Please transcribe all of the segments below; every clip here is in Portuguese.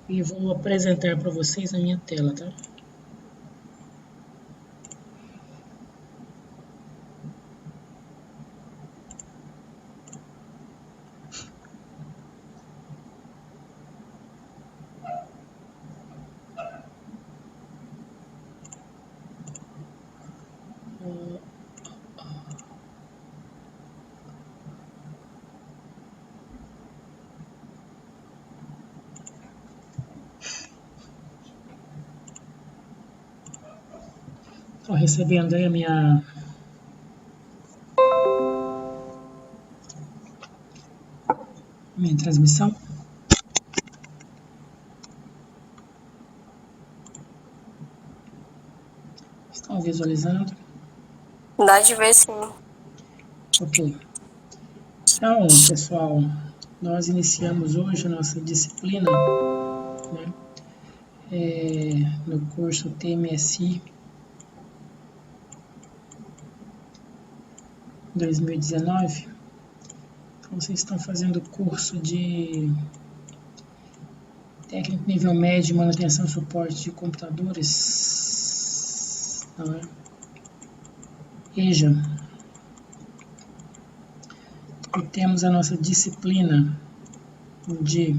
E vou apresentar para vocês a minha tela, tá? Estou recebendo aí a minha transmissão. Estão visualizando? Dá de ver sim. Ok. Então, pessoal, nós iniciamos hoje a nossa disciplina, né, no curso TMSI 2019. Então, vocês estão fazendo o curso de técnico nível médio de manutenção e suporte de computadores, não é? EJA. E temos a nossa disciplina de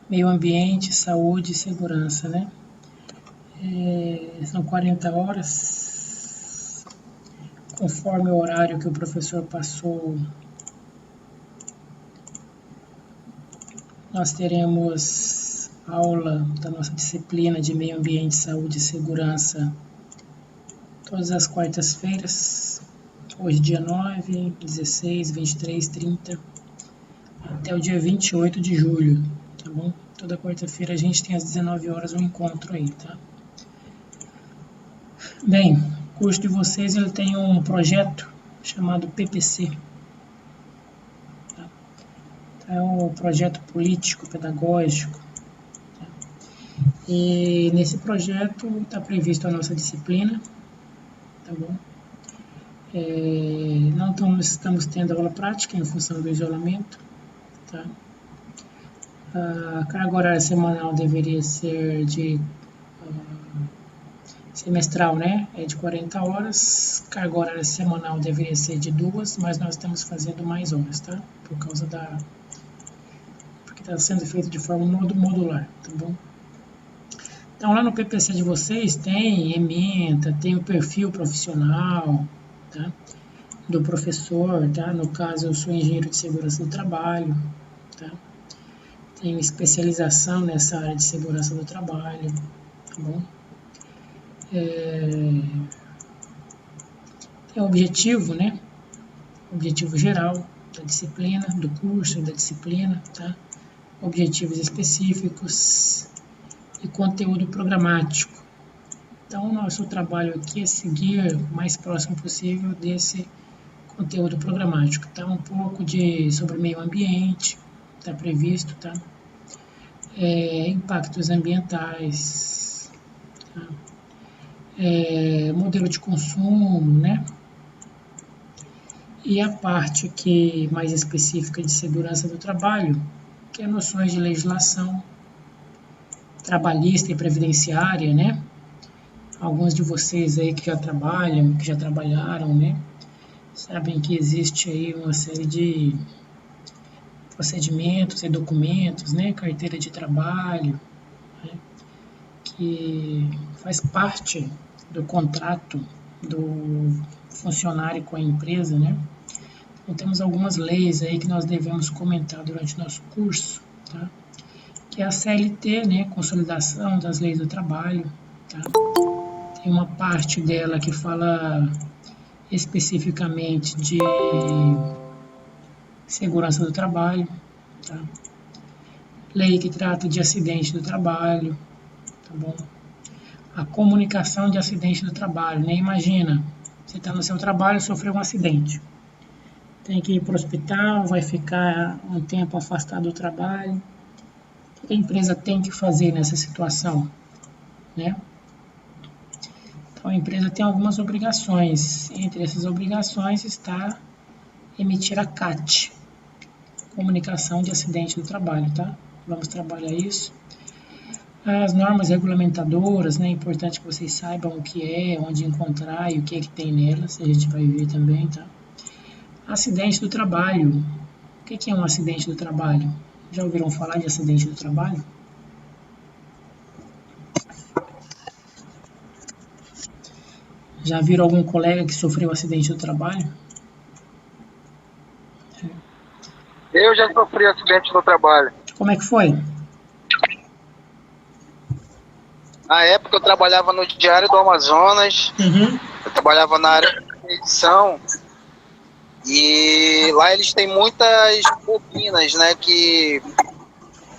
meio ambiente, saúde e segurança, né? São 40 horas, conforme o horário que o professor passou. Nós teremos aula da nossa disciplina de meio ambiente, saúde e segurança todas as quartas-feiras, hoje dia 9, 16, 23, 30, até o dia 28 de julho, tá bom? Toda quarta-feira a gente tem às 19 horas um encontro aí, tá? Bem, o curso de vocês ele tem um projeto chamado PPC. Tá? É um projeto político, pedagógico. Tá? E nesse projeto está previsto a nossa disciplina, tá bom? Não estamos tendo aula prática em função do isolamento, tá? A carga horária semanal deveria ser de semestral, né? É de 40 horas. Carga horária semanal deveria ser de 2, mas nós estamos fazendo mais horas, tá? Por causa porque está sendo feito de forma modular, tá bom? Então lá no PPC de vocês tem ementa, tem o perfil profissional, tá? Do professor, tá? No caso eu sou engenheiro de segurança do trabalho, tá? Tenho especialização nessa área de segurança do trabalho, tá bom? Tem o objetivo, né? Objetivo geral da disciplina, do curso, da disciplina, tá? Objetivos específicos e conteúdo programático. Então, o nosso trabalho aqui é seguir o mais próximo possível desse conteúdo programático. Tá? Um pouco sobre meio ambiente, está previsto, tá? Impactos ambientais, tá? Modelo de consumo, né? E a parte aqui mais específica de segurança do trabalho, que é noções de legislação trabalhista e previdenciária, né? Alguns de vocês aí que já trabalham, que já trabalharam, né? Sabem que existe aí uma série de procedimentos e documentos, né? Carteira de trabalho, né? Que faz parte do contrato do funcionário com a empresa, né? Então temos algumas leis aí que nós devemos comentar durante o nosso curso, tá? Que é a CLT, né? Consolidação das Leis do Trabalho, tá? Tem uma parte dela que fala especificamente de segurança do trabalho, tá? Lei que trata de acidente do trabalho, tá bom? A comunicação de acidente do trabalho, né? Imagina, você está no seu trabalho e sofreu um acidente. Tem que ir para o hospital, vai ficar um tempo afastado do trabalho. O que a empresa tem que fazer nessa situação, né? Então, a empresa tem algumas obrigações. Entre essas obrigações está emitir a CAT, Comunicação de Acidente do Trabalho, tá? Vamos trabalhar isso. As normas regulamentadoras, né? É importante que vocês saibam o que é, onde encontrar e o que é que tem nelas. A gente vai ver também, tá? Acidente do trabalho. O que é um acidente do trabalho? Já ouviram falar de acidente do trabalho? Já viram algum colega que sofreu acidente do trabalho? Eu já sofri acidente no trabalho. Como é que foi? Na época eu trabalhava no Diário do Amazonas, eu trabalhava na área de edição e lá eles têm muitas bobinas, né, que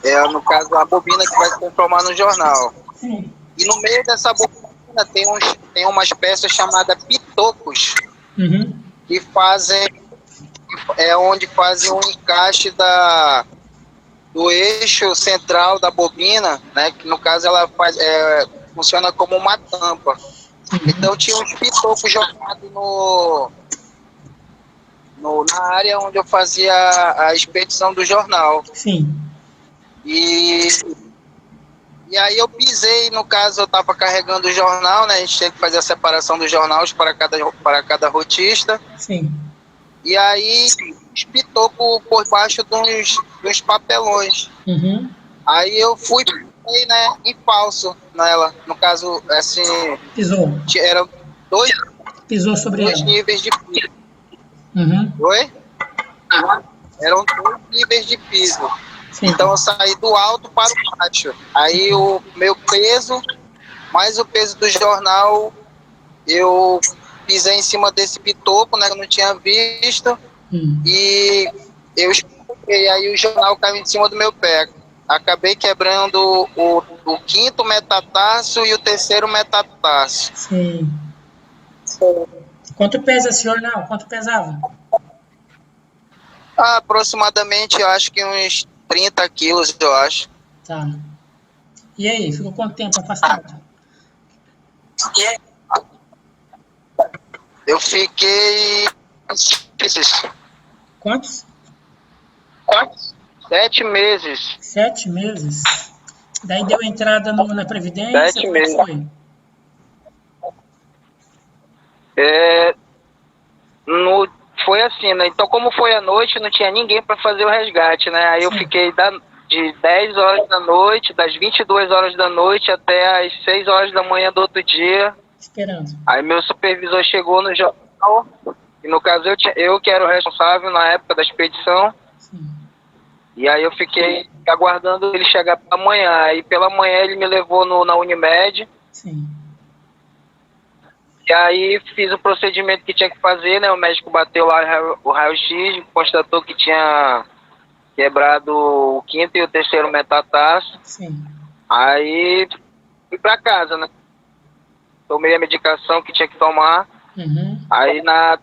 é no caso a bobina que vai se transformar no jornal. Sim. E no meio dessa bobina tem umas peças chamadas pitocos, que fazem, onde fazem um encaixe do eixo central da bobina, né, que no caso ela funciona como uma tampa. Então tinha uns pitocos jogados na área onde eu fazia a expedição do jornal. Sim. E aí eu pisei, no caso eu estava carregando o jornal, né, a gente tinha que fazer a separação dos jornais para cada rotista. Sim. E aí espitou por baixo de uns papelões. Aí eu fui, né, em falso nela. No caso, assim... Pisou. Eram Pisou sobre dois ela. níveis de piso. Oi? Eram 2 níveis de piso. Sim. Então eu saí do alto para o baixo. Aí o meu peso, mais o peso do jornal, eu pisei em cima desse pitoco, né, que eu não tinha visto, e eu escorreguei, aí o jornal caiu em cima do meu pé. Acabei quebrando o 5º metatarso e o 3º metatarso. Sim. Quanto pesa esse jornal? Quanto pesava? Aproximadamente, eu acho que uns 30 quilos, eu acho. Tá. E aí, ficou quanto tempo afastado? Eu fiquei... Quantos? 7 meses. 7 meses? Daí deu entrada na Previdência? 7 Como é que meses. foi? Foi assim, né? Então, como foi à noite, não tinha ninguém para fazer o resgate, né? Aí eu fiquei de 10 horas da noite, das 22 horas da noite até as 6 horas da manhã do outro dia. Esperando. Aí meu supervisor chegou no jornal, e no caso eu que era o responsável na época da expedição. Sim. E aí eu fiquei aguardando ele chegar pela manhã. Aí pela manhã ele me levou na Unimed. Sim. E aí fiz o procedimento que tinha que fazer, né? O médico bateu lá o raio-x, constatou que tinha quebrado o 5º e o 3º metatarso. Sim. Aí fui pra casa, né? Tomei a medicação que tinha que tomar. Aí na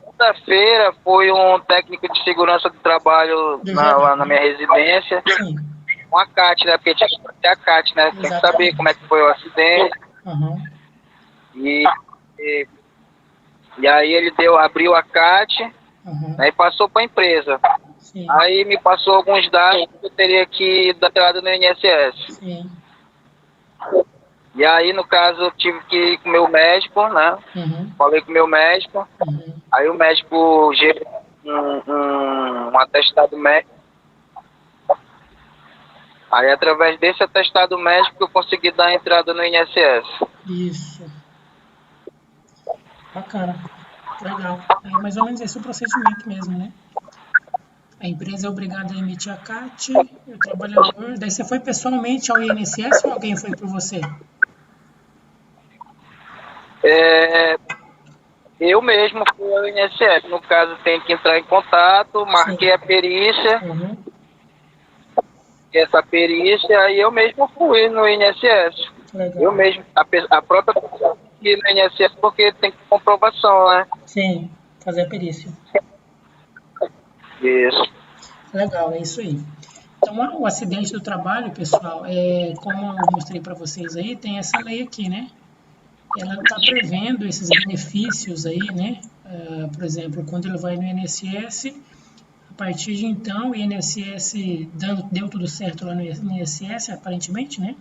segunda-feira foi um técnico de segurança do trabalho lá na minha residência. Sim. Com a CAT, né? Porque tinha que fazer a CAT, né? Tem que saber como é que foi o acidente. E aí ele abriu a CAT, né, e passou para a empresa. Sim. Aí me passou alguns dados que eu teria que dar entrada no INSS. Sim. E aí, no caso, eu tive que ir com o meu médico, né? Falei com o meu médico. Aí o médico gerou um atestado médico. Aí, através desse atestado médico, eu consegui dar a entrada no INSS. Isso. Bacana. Legal. É mais ou menos esse o procedimento mesmo, né? A empresa é obrigada a emitir a CAT, o trabalhador... Daí você foi pessoalmente ao INSS ou alguém foi por você? Eu mesmo fui ao INSS. No caso, tenho que entrar em contato, marquei a perícia. Essa perícia, aí eu mesmo fui no INSS. Legal. Eu mesmo, a própria pessoa que no INSS, porque tem comprovação, né? Sim, fazer a perícia. Isso. Legal, é isso aí. Então, o acidente do trabalho, pessoal, como eu mostrei para vocês aí, tem essa lei aqui, né? ela está prevendo esses benefícios aí, né? Por exemplo, quando ele vai no INSS, a partir de então, o INSS deu tudo certo lá no INSS, aparentemente, né?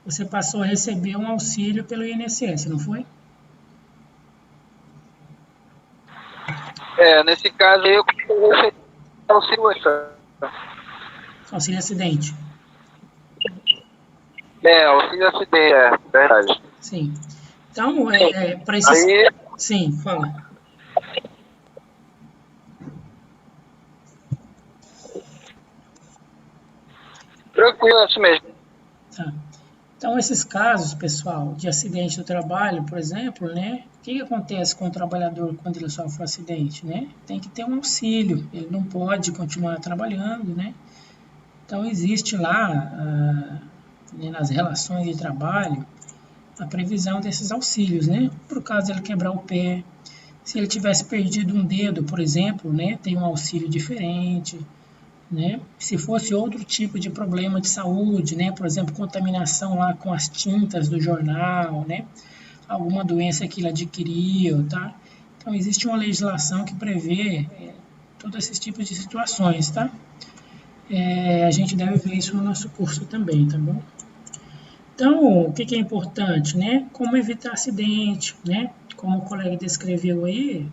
Você passou a receber um auxílio pelo INSS, não foi? Nesse caso aí eu recebi auxílio extra. Auxílio acidente. Auxílio acidente, verdade. Sim. Então, para esses... Aí, Sim, fala. tranquilo, assim mesmo. Tá. Então, esses casos, pessoal, de acidente do trabalho, por exemplo, né? O que acontece com o trabalhador quando ele sofre um acidente, né? Tem que ter um auxílio, ele não pode continuar trabalhando, né? Então, existe lá, nas relações de trabalho, a previsão desses auxílios, né? Por caso de ele quebrar o pé, se ele tivesse perdido um dedo, por exemplo, né? Tem um auxílio diferente, né? Se fosse outro tipo de problema de saúde, né? Por exemplo, contaminação lá com as tintas do jornal, né? Alguma doença que ele adquiriu, tá? Então, existe uma legislação que prevê todos esses tipos de situações, tá? A gente deve ver isso no nosso curso também, tá bom? Então, o que é importante, né? Como evitar acidente, né? Como o colega descreveu aí,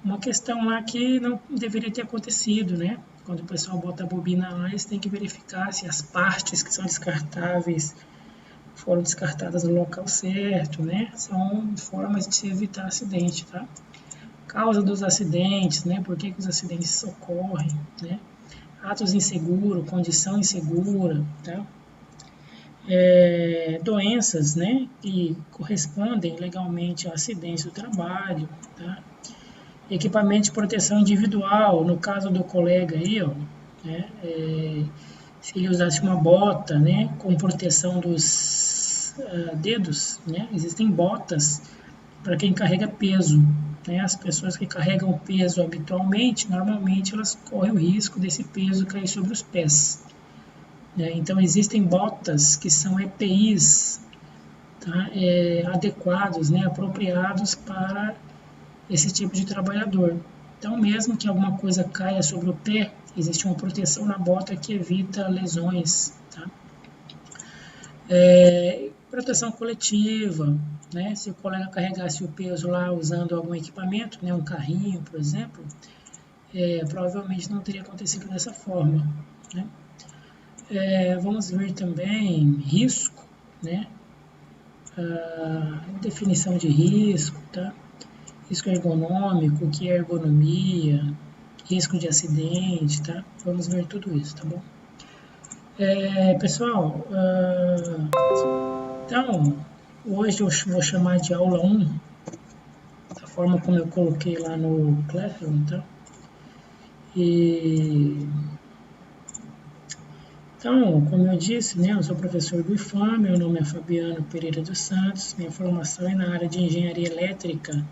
uma questão lá que não deveria ter acontecido, né? Quando o pessoal bota a bobina lá, eles têm que verificar se as partes que são descartáveis foram descartadas no local certo, né? São formas de se evitar acidente, tá? Causa dos acidentes, né? Por que os acidentes ocorrem, né? Atos inseguros, condição insegura, tá? Doenças, né? Que correspondem legalmente a acidentes do trabalho, tá? Equipamento de proteção individual, no caso do colega aí, ó, né? Se ele usasse uma bota, né, com proteção dos dedos, né? Existem botas para quem carrega peso, né? As pessoas que carregam peso habitualmente, normalmente elas correm o risco desse peso cair sobre os pés, né? Então existem botas que são EPIs, tá? Adequados, né, apropriados para esse tipo de trabalhador. Então, mesmo que alguma coisa caia sobre o pé, existe uma proteção na bota que evita lesões, tá? Proteção coletiva, né? Se o colega carregasse o peso lá usando algum equipamento, né, um carrinho, por exemplo, provavelmente não teria acontecido dessa forma, né? Vamos ver também risco, né? Definição de risco, tá? Risco ergonômico, o que é ergonomia, risco de acidente, tá? Vamos ver tudo isso, tá bom? Pessoal, então, hoje eu vou chamar de aula 1, da forma como eu coloquei lá no Classroom, tá? Então, como eu disse, né, eu sou professor do IFAM, meu nome é Fabiano Pereira dos Santos, minha formação é na área de Engenharia Elétrica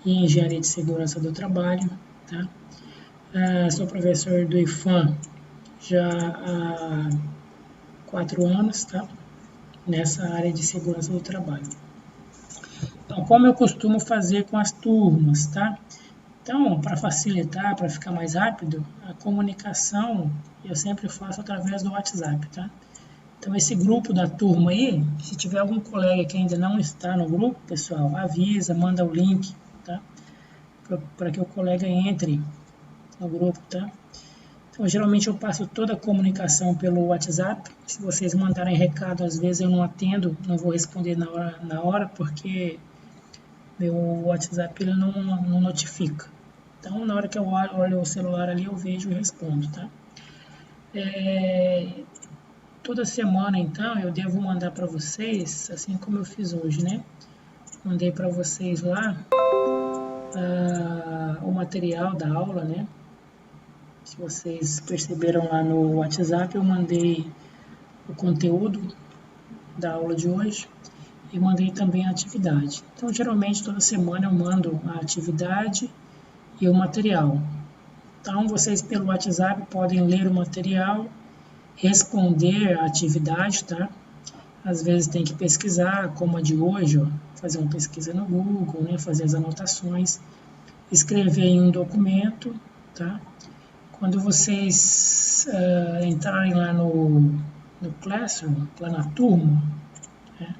e Engenharia de Segurança do Trabalho, tá? Sou professor do IFAM já há 4 anos, tá? Nessa área de segurança do trabalho. Então, como eu costumo fazer com as turmas, tá? Então, para facilitar, para ficar mais rápido, a comunicação eu sempre faço através do WhatsApp, tá? Então, esse grupo da turma aí, se tiver algum colega que ainda não está no grupo, pessoal, avisa, manda o link, tá? Para que o colega entre no grupo, tá? Então, geralmente eu passo toda a comunicação pelo WhatsApp. Se vocês mandarem recado, às vezes eu não atendo, não vou responder na hora porque meu WhatsApp ele não notifica. Então, na hora que eu olho o celular ali, eu vejo e respondo, tá? Toda semana, então, eu devo mandar para vocês, assim como eu fiz hoje, né? Mandei para vocês lá o material da aula, né? Se vocês perceberam lá no WhatsApp, eu mandei o conteúdo da aula de hoje e mandei também a atividade. Então, geralmente, toda semana eu mando a atividade e o material. Então, vocês pelo WhatsApp podem ler o material, responder a atividade, tá? às vezes tem que pesquisar, como a de hoje, ó, fazer uma pesquisa no Google, né, fazer as anotações, escrever em um documento, tá? Quando vocês entrarem lá no Classroom, lá na turma, né,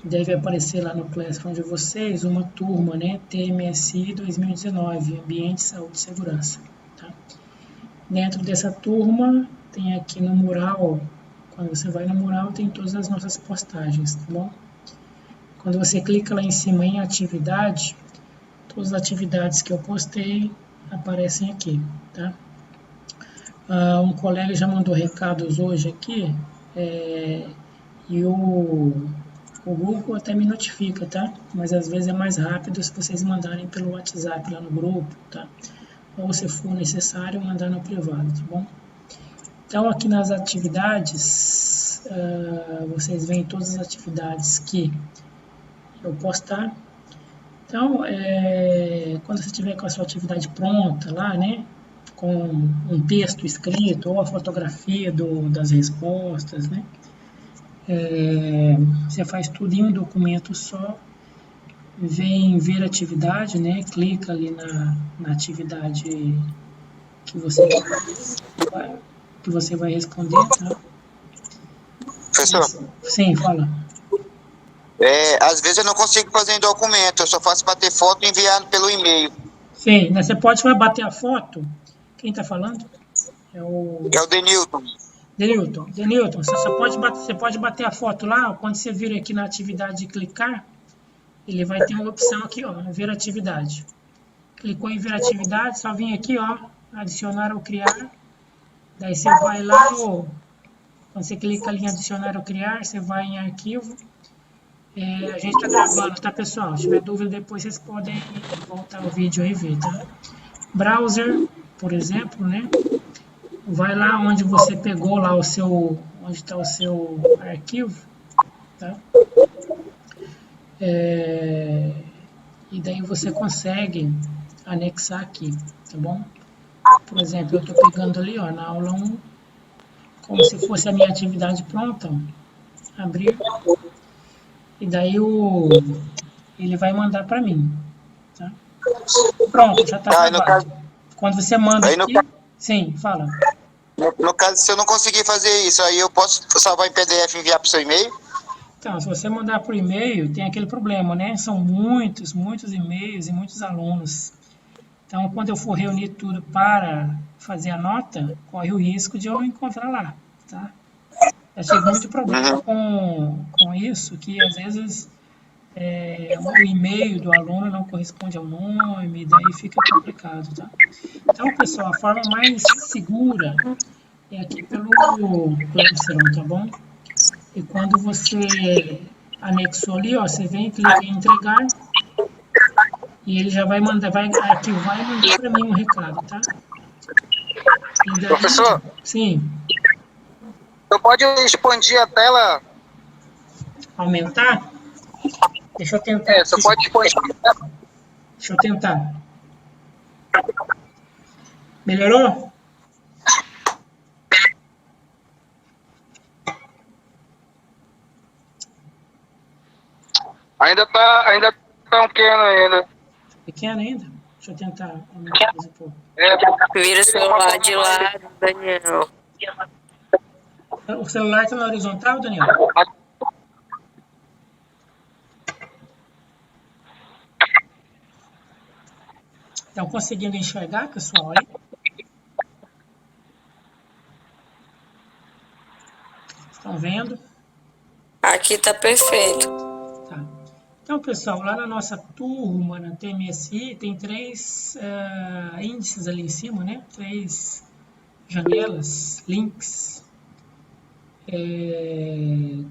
deve aparecer lá no Classroom de vocês uma turma, né, TMSI 2019, Ambiente, Saúde e Segurança. Tá? Dentro dessa turma, tem aqui no mural, quando você vai no mural, tem todas as nossas postagens, tá bom? Quando você clica lá em cima em atividade, todas as atividades que eu postei aparecem aqui, tá? Um colega já mandou recados hoje aqui, e o Google até me notifica, tá? Mas às vezes é mais rápido se vocês mandarem pelo WhatsApp lá no grupo, tá? Ou se for necessário, mandar no privado, tá bom? Então aqui nas atividades, vocês veem todas as atividades que eu postar. Então, quando você tiver com a sua atividade pronta lá, né? Com um texto escrito ou a fotografia das respostas, né? Você faz tudo em um documento só, vem ver atividade, né? Clica ali na atividade que você vai responder, tá? Professor, Sim, fala. às vezes eu não consigo fazer em documento, eu só faço bater foto e enviar pelo e-mail. Sim, né? Você vai bater a foto. Quem está falando? É o Denilton. Denilton, você pode bater a foto lá, ó, quando você vir aqui na atividade de clicar, ele vai ter uma opção aqui, ó, ver atividade. Clicou em ver atividade, só vem aqui, ó, adicionar ou criar. Daí você vai lá, quando você clica ali em adicionar ou criar, você vai em arquivo. A gente está gravando, tá, pessoal? Se tiver dúvida, depois vocês podem voltar o vídeo e ver, tá? Browser, por exemplo, né? Vai lá onde você pegou lá onde está o seu arquivo, tá? E daí você consegue anexar aqui, tá bom? Por exemplo, eu estou pegando ali, ó, na aula 1, como se fosse a minha atividade pronta, ó, abrir, e daí ele vai mandar para mim, tá? Pronto, já está gravado. Quando você manda aqui, sim, fala. No caso, se eu não conseguir fazer isso, aí eu posso salvar em PDF e enviar para o seu e-mail? Então, se você mandar por e-mail, tem aquele problema, né? São muitos e-mails e muitos alunos. Então, quando eu for reunir tudo para fazer a nota, corre o risco de eu não encontrar lá, tá? Eu tive muito problema com isso, que às vezes o e-mail do aluno não corresponde ao nome, daí fica complicado, tá? Então, pessoal, a forma mais segura é aqui pelo Classroom, tá bom? E quando você anexou ali, ó, você vem, clica em entregar e ele já vai mandar, vai arquivar e mandar para mim um recado, tá? E daí, professor? Sim. Você pode expandir a tela? Aumentar? Deixa eu tentar. Você pode expandir a tela? Deixa eu tentar. Melhorou? Ainda tá pequeno ainda. Pequeno ainda? Deixa eu tentar aumentar mais um pouco. Vira o celular de lado, Daniel. O celular está na horizontal, Daniel? Estão conseguindo enxergar, pessoal, aí? Estão vendo? Aqui tá perfeito. Tá. Então, pessoal, lá na nossa turma, na TMSI, tem 3 índices ali em cima, né? 3 janelas, links.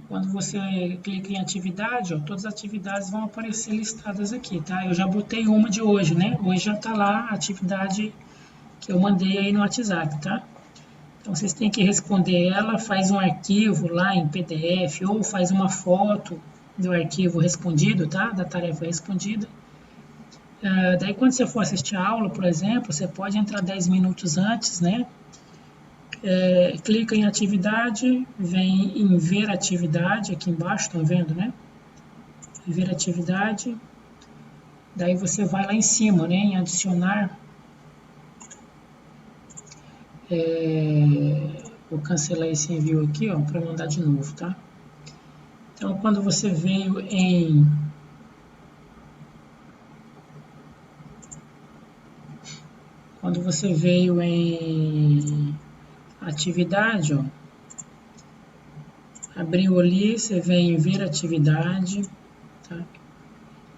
Quando você clica em atividade, ó, todas as atividades vão aparecer listadas aqui, tá? Eu já botei uma de hoje, né? Hoje já tá lá a atividade que eu mandei aí no WhatsApp, tá? Então, vocês têm que responder ela, faz um arquivo lá em PDF ou faz uma foto do arquivo respondido, tá? Da tarefa respondida. Daí, quando você for assistir a aula, por exemplo, você pode entrar 10 minutos antes, né? Clica em atividade, vem em ver atividade aqui embaixo, estão vendo, né? Ver atividade. Daí você vai lá em cima, né? Em adicionar. Vou cancelar esse envio aqui, ó, para mandar de novo, tá? Então, quando você veio em atividade, ó, abriu ali, você vem em ver atividade, tá?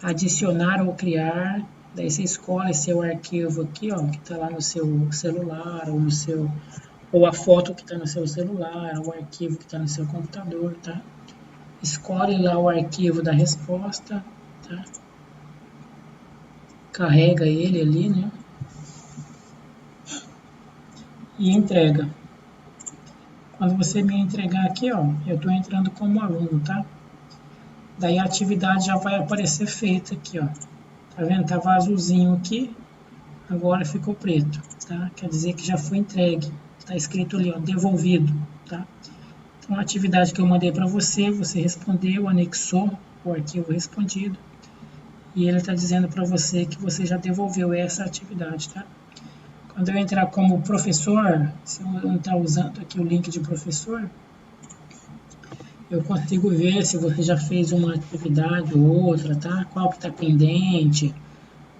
Adicionar ou criar, daí você escolhe seu arquivo aqui, ó, que está lá no seu celular ou a foto que está no seu celular, ou o arquivo que está no seu computador, tá? Escolhe lá o arquivo da resposta, tá? Carrega ele ali, né? E entrega. Quando você me entregar aqui, ó, eu estou entrando como aluno, tá? Daí a atividade já vai aparecer feita aqui, ó. Tá vendo? Tava azulzinho aqui, agora ficou preto, tá? Quer dizer que já foi entregue. Tá escrito ali, ó, devolvido, tá? Então a atividade que eu mandei para você, você respondeu, anexou o arquivo respondido. E ele está dizendo para você que você já devolveu essa atividade, tá? Quando eu entrar como professor, se eu entrar usando aqui o link de professor, eu consigo ver se você já fez uma atividade ou outra, tá? Qual que está pendente,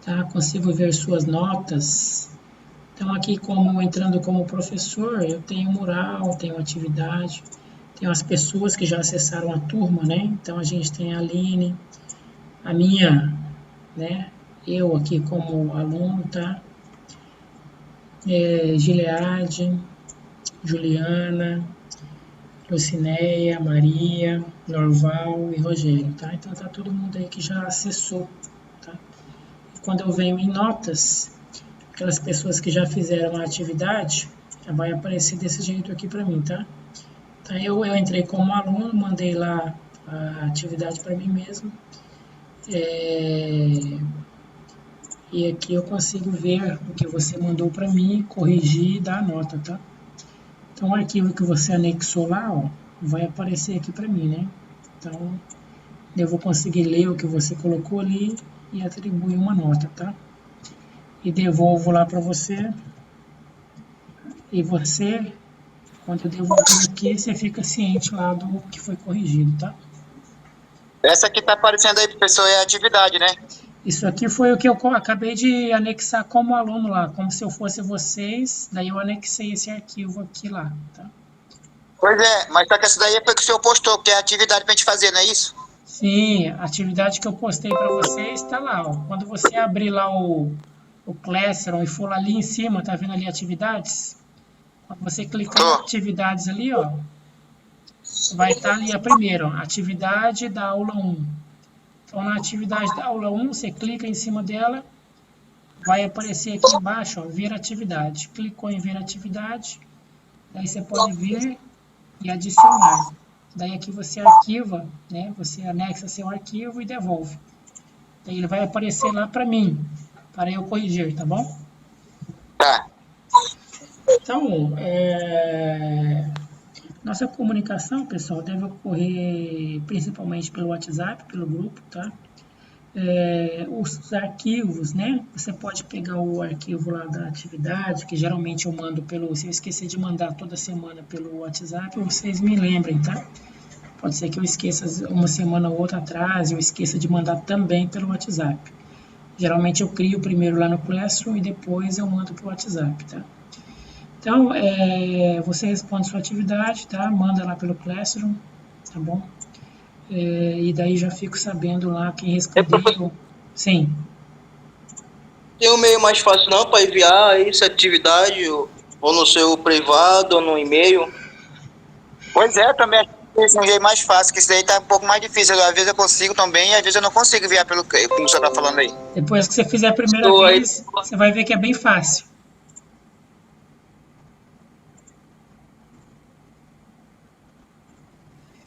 tá? Consigo ver suas notas. Então aqui, como entrando como professor, eu tenho mural, tenho atividade, tenho as pessoas que já acessaram a turma, né? Então a gente tem a Aline, a minha, né? Eu aqui como aluno, tá? Gileade, Juliana, Lucinéia, Maria, Norval e Rogério, tá? Então tá todo mundo aí que já acessou, tá? E quando eu venho em notas, aquelas pessoas que já fizeram a atividade, já vai aparecer desse jeito aqui para mim, tá? Então eu entrei como aluno, mandei lá a atividade para mim mesmo, e aqui eu consigo ver o que você mandou para mim, corrigir e dar a nota, tá? Então o arquivo que você anexou lá, ó, vai aparecer aqui para mim, né? Então eu vou conseguir ler o que você colocou ali e atribuir uma nota, tá? E devolvo lá para você. E você, quando eu devolver aqui, você fica ciente lá do que foi corrigido, tá? Essa que tá aparecendo aí, professor, é a atividade, né? Isso aqui foi o que eu acabei de anexar como aluno lá, como se eu fosse vocês, daí eu anexei esse arquivo aqui lá, tá? Pois é, mas só que essa daí foi que o senhor postou, que é a atividade pra gente fazer, não é isso? Sim, a atividade que eu postei para vocês está lá, ó. Quando você abrir lá o Classroom e for ali em cima, tá vendo ali atividades? Quando você clicar em atividades ali, ó, vai estar ali a primeira, ó, atividade da aula 1. Então, na atividade da aula 1, você clica em cima dela, vai aparecer aqui embaixo, ó, ver atividade. Clicou em ver atividade, daí você pode vir e adicionar. Daí aqui você arquiva, né? Você anexa seu arquivo e devolve. Daí ele vai aparecer lá para mim, para eu corrigir, tá bom? Tá. Então, nossa comunicação, pessoal, deve ocorrer principalmente pelo WhatsApp, pelo grupo, tá? Os arquivos, né? Você pode pegar o arquivo lá da atividade, que geralmente eu mando pelo... Se eu esquecer de mandar toda semana pelo WhatsApp, vocês me lembrem, tá? Pode ser que eu esqueça uma semana ou outra atrás, eu esqueça de mandar também pelo WhatsApp. Geralmente eu crio primeiro lá no Classroom e depois eu mando para o WhatsApp, tá? Então, você responde sua atividade, tá? Manda lá pelo Classroom, tá bom? E daí já fico sabendo lá quem respondeu. Sim. Tem um meio mais fácil não para enviar essa atividade, ou no seu privado, ou no e-mail? Pois é, também acho que esse é um jeito mais fácil, que isso daí tá um pouco mais difícil. Às vezes eu consigo também, e às vezes eu não consigo enviar pelo como você tá falando aí. Depois que você fizer a primeira vez, você vai ver que é bem fácil.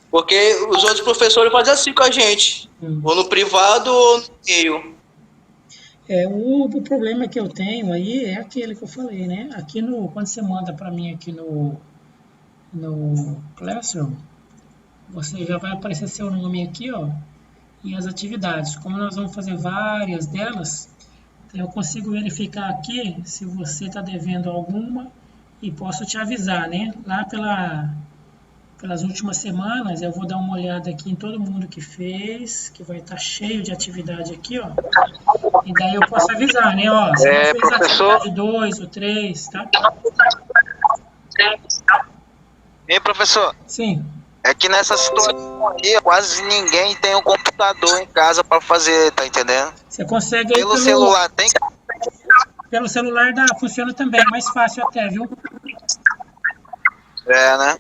Porque os outros professores fazem assim com a gente, ou no privado ou no e-mail. O problema que eu tenho aí é aquele que eu falei, né? Aqui quando você manda para mim aqui no Classroom, você já vai aparecer seu nome aqui, ó, e as atividades. Como nós vamos fazer várias delas, eu consigo verificar aqui se você está devendo alguma e posso te avisar, né? Lá pelas últimas semanas, eu vou dar uma olhada aqui em todo mundo que fez, que vai estar cheio de atividade aqui, ó. E daí eu posso avisar, né? Ó, você não fez Professor, atividade 2 ou 3, tá? hein, professor? Sim. É que nessa situação aí, quase ninguém tem um computador em casa para fazer, tá entendendo? Você consegue aí Pelo celular tem. pelo celular funciona também, é mais fácil até, viu? É, né?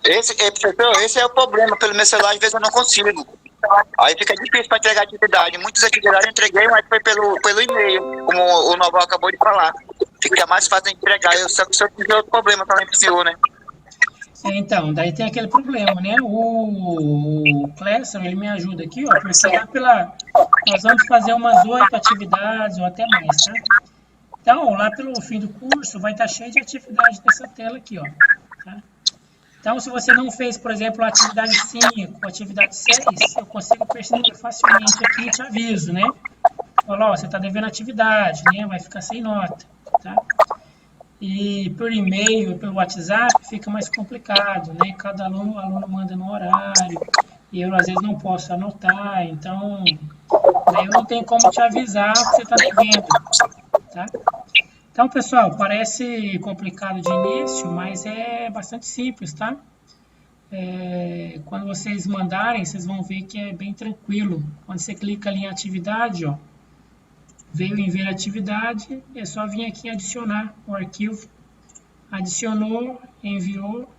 Professor, esse é o problema. Pelo meu celular, às vezes eu não consigo. Aí fica difícil para entregar atividade. Muitas atividades eu entreguei, mas foi pelo e-mail, como o Noval acabou de falar. Fica mais fácil de entregar. Só que o senhor tive outro problema também pro senhor, né? Então, daí tem aquele problema, né? O Clécio, ele me ajuda aqui, ó, porque nós vamos fazer umas 8 atividades ou até mais, tá? Então, lá pelo fim do curso, vai estar cheio de atividade nessa tela aqui, ó, tá? Então, se você não fez, por exemplo, a atividade 5, a atividade 6, eu consigo perceber facilmente aqui e te aviso, né? Fala, ó, você está devendo atividade, né? Vai ficar sem nota, tá? E por e-mail e pelo WhatsApp fica mais complicado, né? Cada aluno manda no horário e eu às vezes não posso anotar, então daí eu não tenho como te avisar o que você está devendo, tá? Então, pessoal, parece complicado de início, mas é bastante simples, tá? Quando vocês mandarem, vocês vão ver que é bem tranquilo. Quando você clica ali em atividade, ó, veio em ver atividade, é só vir aqui adicionar o arquivo. Adicionou, enviou,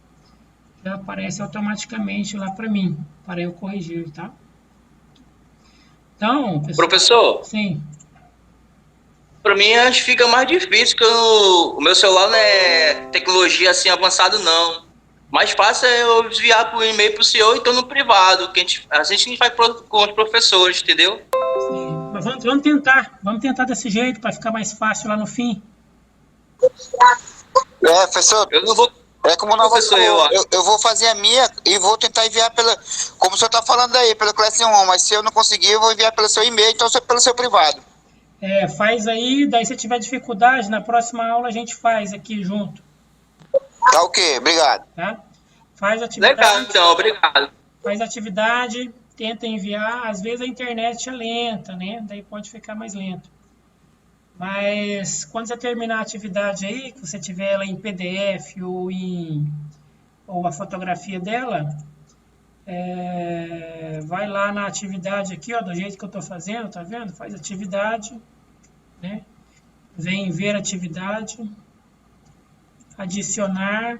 já aparece automaticamente lá para mim, para eu corrigir, tá? Então, pessoal, Professor, sim. para mim acho que fica mais difícil, que o meu celular não é tecnologia assim avançado, não. Mais fácil é eu enviar por e-mail pro senhor, então no privado, que a gente faz com os professores, entendeu? Sim. Mas vamos tentar desse jeito para ficar mais fácil lá no fim. Professor, Eu não vou. é como o Noval Professor, falou, eu vou fazer a minha e vou tentar enviar como o senhor está falando aí, pelo Classroom 1, mas se eu não conseguir, eu vou enviar pelo seu e-mail, então pelo seu privado. Faz aí, daí se tiver dificuldade, na próxima aula a gente faz aqui junto, Tá ok, obrigado. tá? Faz atividade. Legal, então, obrigado. Faz atividade, tenta enviar, às vezes a internet é lenta, né? Daí pode ficar mais lento. Mas quando você terminar a atividade aí, que você tiver ela em PDF ou a fotografia dela, vai lá na atividade aqui, ó, do jeito que eu estou fazendo, tá vendo? Faz atividade, né? Vem ver atividade, adicionar,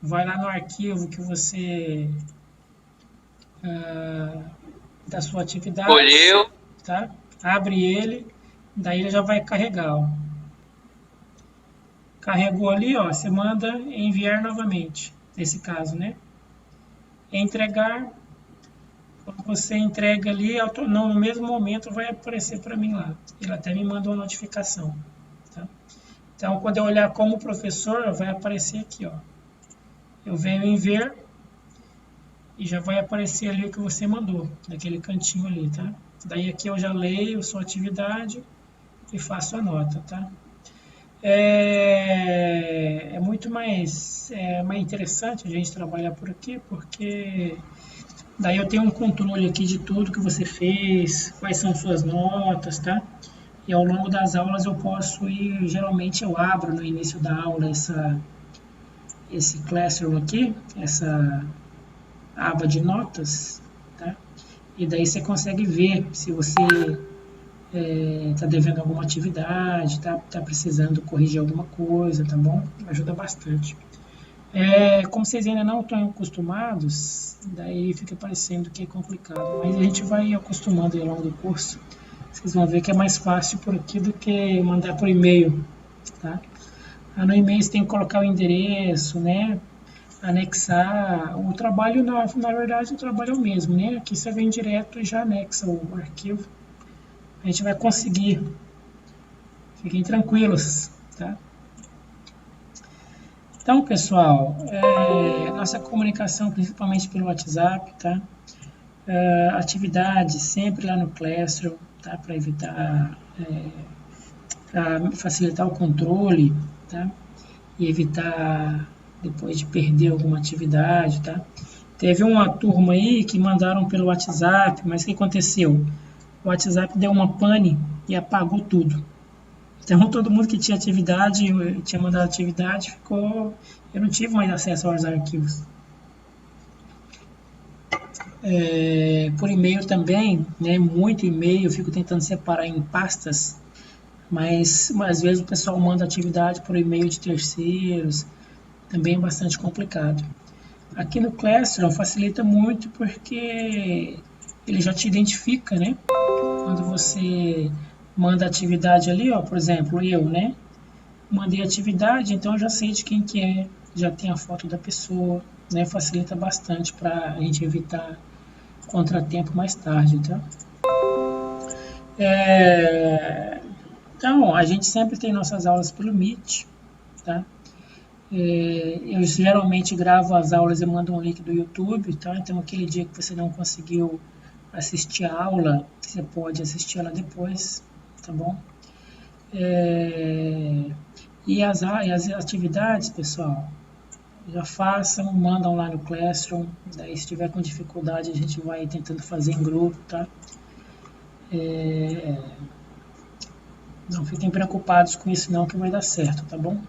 vai lá no arquivo que você da sua atividade, Escolheu. tá? Abre ele, daí ele já vai carregar, ó. Carregou ali, ó, você manda enviar novamente, nesse caso, né? Entregar, quando você entrega ali, no mesmo momento vai aparecer para mim lá. Ele até me manda uma notificação, tá? Então, quando eu olhar como professor, vai aparecer aqui, ó. Eu venho em ver e já vai aparecer ali o que você mandou, naquele cantinho ali, tá? Daí aqui eu já leio sua atividade e faço a nota, tá? É muito mais interessante a gente trabalhar por aqui, porque daí eu tenho um controle aqui de tudo que você fez, quais são suas notas, tá? E ao longo das aulas eu posso ir, geralmente eu abro no início da aula esse Classroom aqui, essa aba de notas, tá? E daí você consegue ver se você está devendo alguma atividade, tá precisando corrigir alguma coisa, tá bom? Ajuda bastante. Como vocês ainda não estão acostumados, daí fica parecendo que é complicado, mas a gente vai acostumando ao longo do curso. Vocês vão ver que é mais fácil por aqui do que mandar por e-mail, tá? No e-mail você tem que colocar o endereço, né? Anexar. O trabalho, na verdade, o trabalho é o mesmo, né? Aqui você vem direto e já anexa o arquivo. A gente vai conseguir. Fiquem tranquilos, tá? Então, pessoal, nossa comunicação principalmente pelo WhatsApp, tá? Atividade sempre lá no Classroom, tá? Para evitar, para facilitar o controle, tá? E evitar depois de perder alguma atividade, tá? Teve uma turma aí que mandaram pelo WhatsApp, mas o que aconteceu? O WhatsApp deu uma pane e apagou tudo. Então, todo mundo que tinha atividade, tinha mandado atividade, ficou... Eu não tive mais acesso aos arquivos. Por e-mail também, né? Muito e-mail, eu fico tentando separar em pastas, mas às vezes o pessoal manda atividade por e-mail de terceiros, também é bastante complicado. Aqui no Classroom facilita muito porque ele já te identifica, né? Quando você manda atividade ali, ó, por exemplo, eu, né? Mandei atividade, então eu já sei de quem que é, já tem a foto da pessoa, né? Facilita bastante para a gente evitar contratempo mais tarde, tá? Então, a gente sempre tem nossas aulas pelo Meet, tá? Eu geralmente gravo as aulas e mando um link do YouTube, tá? Então, aquele dia que você não conseguiu assistir a aula, você pode assistir ela depois, tá bom? E as atividades, pessoal, já façam, mandam lá no Classroom, daí se tiver com dificuldade a gente vai tentando fazer em grupo, tá? Não fiquem preocupados com isso não, que vai dar certo, tá bom?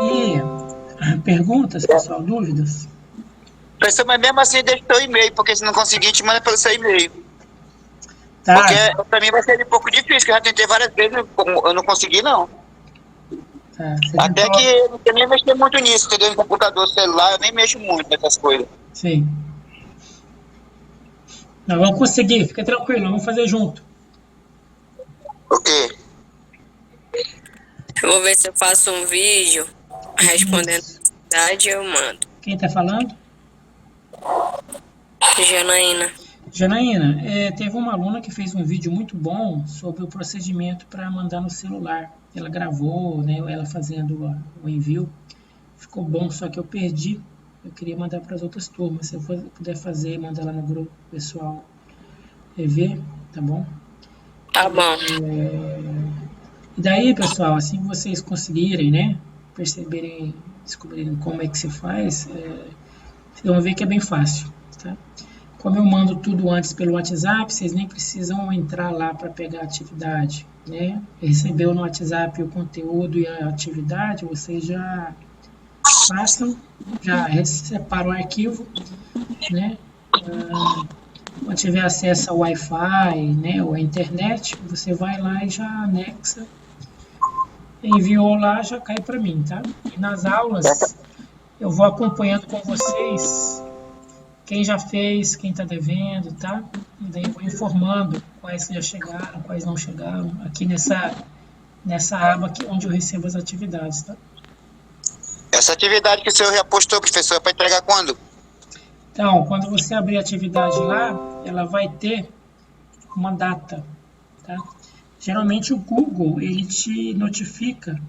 E perguntas, pessoal, dúvidas? Professor, mas mesmo assim deixa o seu e-mail, porque se não conseguir, a gente manda pelo seu e-mail. Tá. Porque pra mim vai ser um pouco difícil, que eu já tentei várias vezes, eu não consegui não. Tá, Até que eu não tenho nem mexer muito nisso, entendeu? No computador, celular, eu nem mexo muito nessas coisas. Sim. Nós vamos conseguir, fica tranquilo, vamos fazer junto. Ok. Eu vou ver se eu faço um vídeo respondendo a atividade e eu mando. Quem está falando? Janaína. Janaína, teve uma aluna que fez um vídeo muito bom sobre o procedimento para mandar no celular. Ela gravou, né, ela fazendo o envio. Ficou bom, só que eu perdi. Eu queria mandar para as outras turmas. Se eu puder fazer, mandar lá no grupo pessoal ver, tá bom? Tá bom. E daí, pessoal, assim que vocês conseguirem, né, descobrirem como é que se faz, vocês vão ver que é bem fácil, tá? Como eu mando tudo antes pelo WhatsApp, vocês nem precisam entrar lá para pegar a atividade, né? Recebeu no WhatsApp o conteúdo e a atividade, vocês já passam, já separam o arquivo, né? Quando tiver acesso ao Wi-Fi, né, ou à internet, você vai lá e já anexa, enviou lá, já cai para mim, tá? E nas aulas, eu vou acompanhando com vocês quem já fez, quem está devendo, tá? E daí eu vou informando quais já chegaram, quais não chegaram, aqui nessa aba aqui onde eu recebo as atividades, tá? Essa atividade que o senhor já postou, professor, é para entregar quando? Então, quando você abrir a atividade lá, ela vai ter uma data, tá? Geralmente o Google, ele te notifica,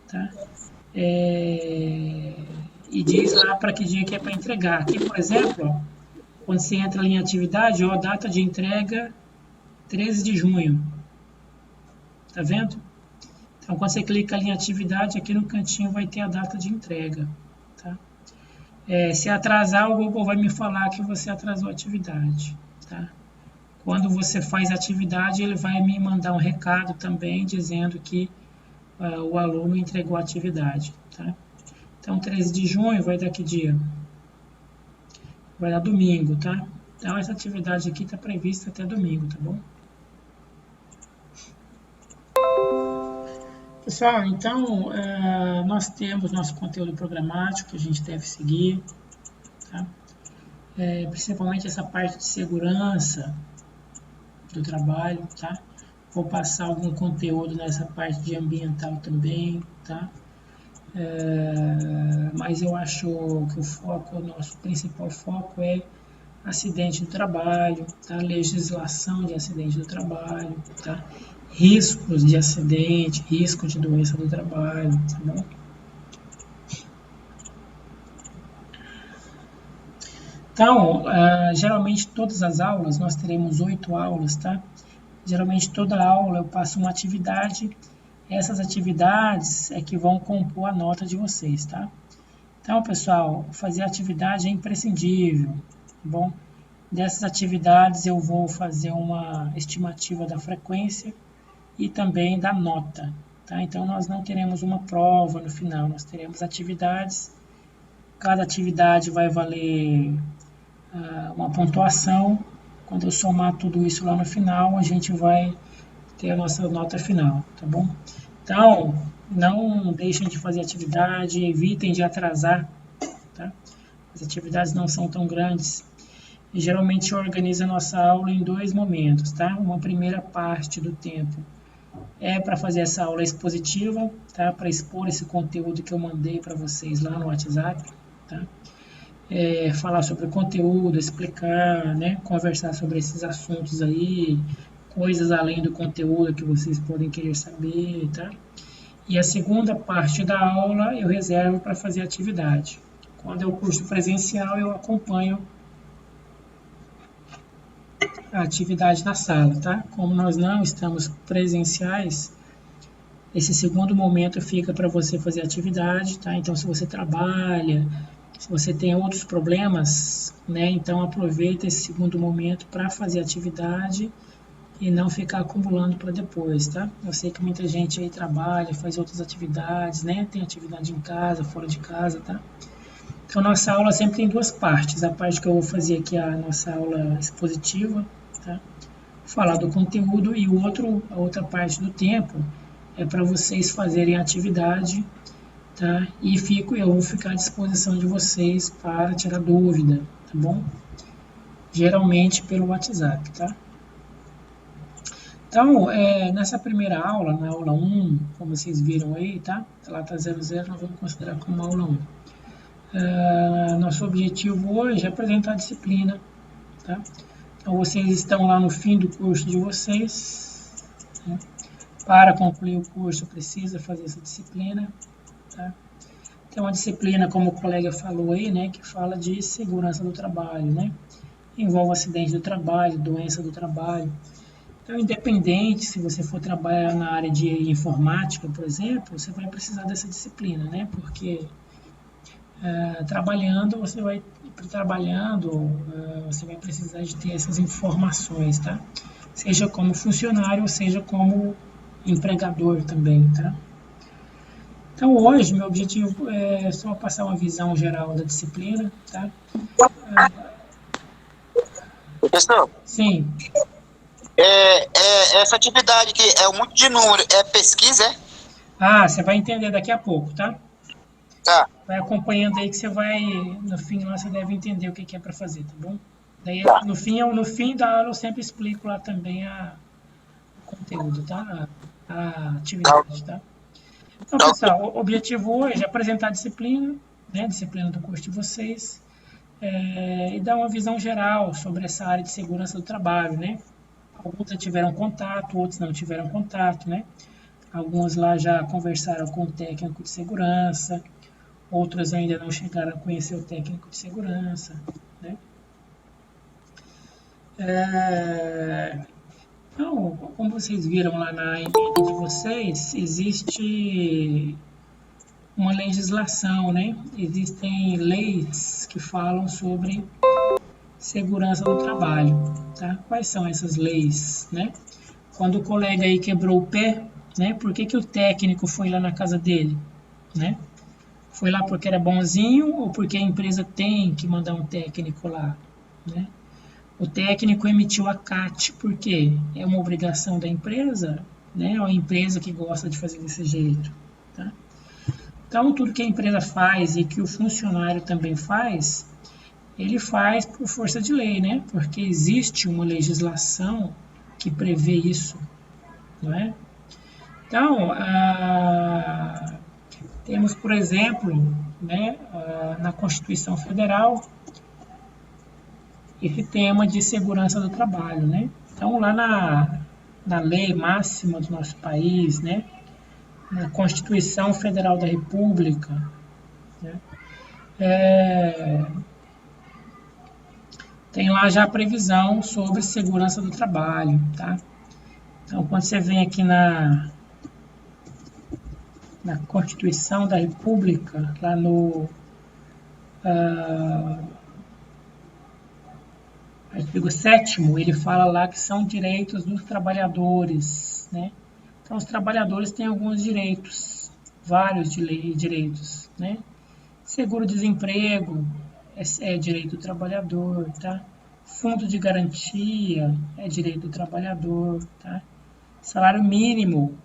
tá? E diz lá para que dia que é para entregar. Aqui, por exemplo, ó, quando você entra ali em atividade, ó, data de entrega 13 de junho. Tá vendo? Então, quando você clica ali em atividade, aqui no cantinho vai ter a data de entrega, tá? Se atrasar, o Google vai me falar que você atrasou a atividade, tá? Quando você faz a atividade, ele vai me mandar um recado também dizendo que o aluno entregou a atividade, tá? Então, 13 de junho vai dar que dia? Vai dar domingo, tá? Então, essa atividade aqui está prevista até domingo, tá bom? Pessoal, então, nós temos nosso conteúdo programático que a gente deve seguir, tá? Principalmente essa parte de segurança do trabalho, tá? Vou passar algum conteúdo nessa parte de ambiental também, tá? Mas eu acho que o nosso principal foco é acidente do trabalho, tá? Legislação de acidente do trabalho, tá? Riscos de acidente, risco de doença do trabalho, tá bom? Então, geralmente todas as aulas, nós teremos 8 aulas, tá? Geralmente toda aula eu passo uma atividade, essas atividades é que vão compor a nota de vocês, tá? Então, pessoal, fazer atividade é imprescindível, tá bom? Dessas atividades eu vou fazer uma estimativa da frequência e também da nota, tá? Então, nós não teremos uma prova no final, nós teremos atividades, cada atividade vai valer uma pontuação. Quando eu somar tudo isso lá no final, a gente vai ter a nossa nota final, tá bom? Então, não deixem de fazer atividade, evitem de atrasar, tá? As atividades não são tão grandes. E geralmente eu organizo a nossa aula em 2 momentos, tá? Uma primeira parte do tempo é para fazer essa aula expositiva, tá? Para expor esse conteúdo que eu mandei para vocês lá no WhatsApp, tá? Falar sobre o conteúdo, explicar, né? Conversar sobre esses assuntos aí, coisas além do conteúdo que vocês podem querer saber, tá? E a segunda parte da aula eu reservo para fazer atividade. Quando é o curso presencial, eu acompanho a atividade na sala, tá? Como nós não estamos presenciais, esse segundo momento fica para você fazer atividade, tá? Então, se você trabalha, se você tem outros problemas, né? Então, aproveita esse segundo momento para fazer atividade e não ficar acumulando para depois, tá? Eu sei que muita gente aí trabalha, faz outras atividades, né? Tem atividade em casa, fora de casa, tá? Então, nossa aula sempre tem 2 partes. A parte que eu vou fazer aqui é a nossa aula expositiva, tá? Falar do conteúdo, e a outra parte do tempo é para vocês fazerem a atividade, tá? E eu vou ficar à disposição de vocês para tirar dúvida, tá bom? Geralmente pelo WhatsApp, tá? Então, nessa primeira aula, na aula 1, como vocês viram aí, tá? Lá tá 00, nós vamos considerar como aula 1. Nosso objetivo hoje é apresentar a disciplina, tá? Então, vocês estão lá no fim do curso de vocês, né? Para concluir o curso, precisa fazer essa disciplina, tá? Tem uma disciplina, como o colega falou aí, né? Que fala de segurança do trabalho, né? Envolve acidente do trabalho, doença do trabalho. Então, independente se você for trabalhar na área de informática, por exemplo, você vai precisar dessa disciplina, né? Porque trabalhando, você vai precisar de ter essas informações, tá? Seja como funcionário, seja como empregador também, tá? Então, hoje, meu objetivo é só passar uma visão geral da disciplina, tá? Professor? Sim. Essa atividade que é muito de número, é pesquisa, é? Você vai entender daqui a pouco, tá? Tá. Vai acompanhando aí que você vai, no fim lá, você deve entender o que é para fazer, tá bom? Daí, no fim da aula, eu sempre explico lá também o conteúdo, tá? A atividade, tá? Então, pessoal, o objetivo hoje é apresentar a disciplina, né? Disciplina do curso de vocês, e dar uma visão geral sobre essa área de segurança do trabalho, né? Alguns já tiveram contato, outros não tiveram contato, né? Alguns lá já conversaram com o técnico de segurança, outros ainda não chegaram a conhecer o técnico de segurança, né? Então, como vocês viram lá na emenda de vocês, existe uma legislação, né? Existem leis que falam sobre segurança do trabalho, tá? Quais são essas leis, né? Quando o colega aí quebrou o pé, né? Por que o técnico foi lá na casa dele, né? Foi lá porque era bonzinho ou porque a empresa tem que mandar um técnico lá, né? O técnico emitiu a CAT porque é uma obrigação da empresa, né? É uma empresa que gosta de fazer desse jeito, tá? Então, tudo que a empresa faz e que o funcionário também faz, ele faz por força de lei, né? Porque existe uma legislação que prevê isso, não é? Então, temos, por exemplo, né, na Constituição Federal, esse tema de segurança do trabalho, né? Então, lá na lei máxima do nosso país, né? Na Constituição Federal da República, né? Tem lá já a previsão sobre segurança do trabalho, tá? Então, quando você vem aqui na Constituição da República, lá no artigo 7º, ele fala lá que são direitos dos trabalhadores, né? Então, os trabalhadores têm alguns direitos, vários direitos, né? Seguro-desemprego é direito do trabalhador, tá? Fundo de garantia é direito do trabalhador, tá? Salário mínimo,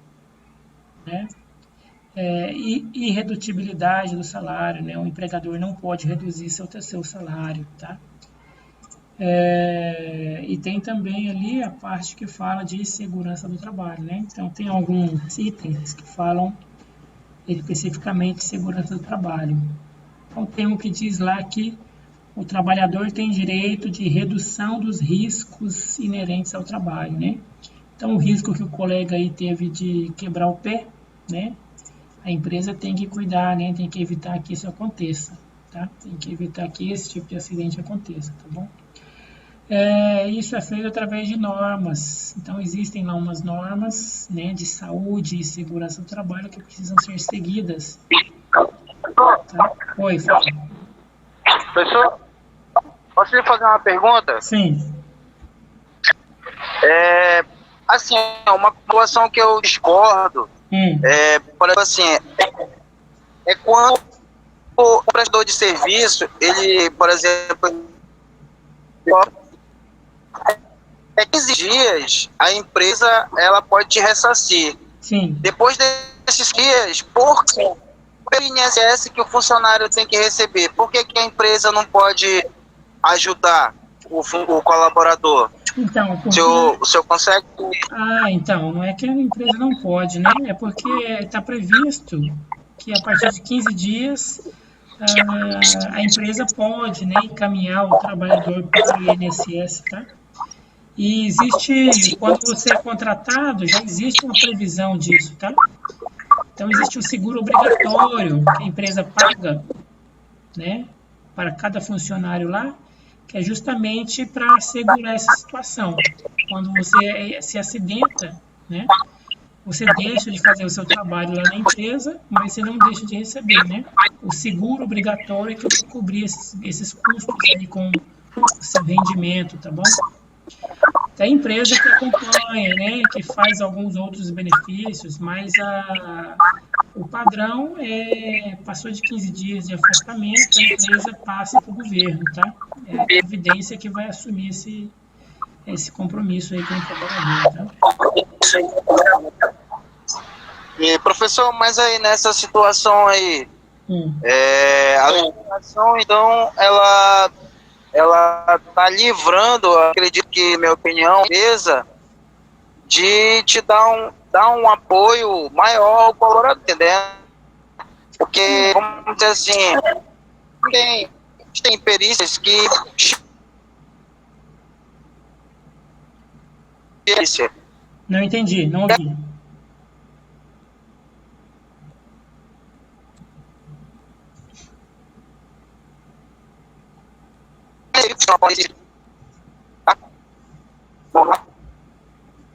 né? Irredutibilidade do salário, né? O empregador não pode reduzir seu salário, tá? E tem também ali a parte que fala de segurança do trabalho, né? Então, tem alguns itens que falam especificamente de segurança do trabalho. Então, tem um que diz lá que o trabalhador tem direito de redução dos riscos inerentes ao trabalho, né? Então, o risco que o colega aí teve de quebrar o pé, né? A empresa tem que cuidar, né? Tem que evitar que isso aconteça, tá? Tem que evitar que esse tipo de acidente aconteça, tá bom? Isso é feito através de normas. Então, existem lá umas normas, né, de saúde e segurança do trabalho que precisam ser seguidas. Tá? Oi, fala. Professor, posso lhe fazer uma pergunta? Sim. Assim, uma situação que eu discordo, por exemplo, assim, é quando o prestador de serviço, ele, por exemplo, 15 dias, a empresa ela pode te ressarcir. Sim. Depois desses dias, por pelo INSS que o funcionário tem que receber, por que a empresa não pode ajudar o colaborador? Então, porque... o senhor consegue... então, não é que a empresa não pode, né? É porque está previsto que a partir de 15 dias a empresa pode, né, encaminhar o trabalhador para o INSS, tá? E existe, quando você é contratado, já existe uma previsão disso, tá? Então, existe um seguro obrigatório que a empresa paga, né, para cada funcionário lá, que é justamente para assegurar essa situação. Quando você se acidenta, né, você deixa de fazer o seu trabalho lá na empresa, mas você não deixa de receber, né? O seguro obrigatório que vai cobrir esses custos aí com o seu rendimento, tá bom? Tem empresa que acompanha, né, que faz alguns outros benefícios, mas o padrão passou de 15 dias de afastamento, a empresa passa para o governo, tá? É a Previdência que vai assumir esse compromisso aí com o trabalhador, tá? E, professor, mas aí nessa situação aí, a legislação, então, ela está livrando, acredito que, minha opinião, a empresa, de te dar um apoio maior ao colaborador, entendeu? Porque, vamos dizer assim, tem perícias que... Não entendi, não ouvi.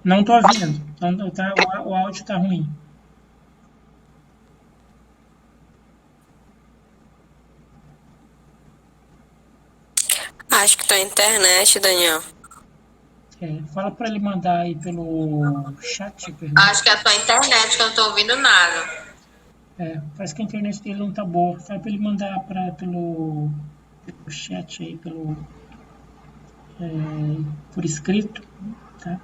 Não estou ouvindo. O áudio está ruim. Acho que tá a internet, Daniel. Fala para ele mandar aí pelo chat. Acho que é a tua internet, que eu não tô ouvindo nada. Parece que a internet dele não tá boa. Fala para ele mandar pelo chat aí, por escrito, tá?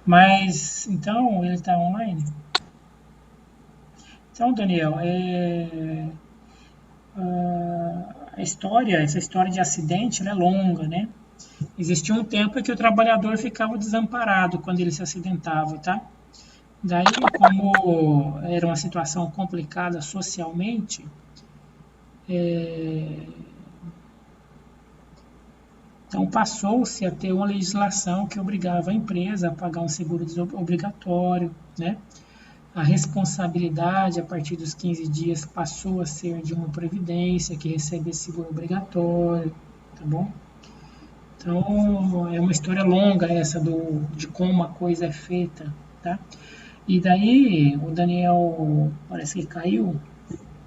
Mas, então, ele está online? Então, Daniel, essa história de acidente, ela é longa, né? Existia um tempo em que o trabalhador ficava desamparado quando ele se acidentava, tá? Daí, como era uma situação complicada socialmente, Então, passou-se a ter uma legislação que obrigava a empresa a pagar um seguro obrigatório, né? A responsabilidade, a partir dos 15 dias, passou a ser de uma previdência que recebe esse seguro obrigatório, tá bom? Então, é uma história longa essa de como a coisa é feita, tá? E daí, o Daniel parece que caiu,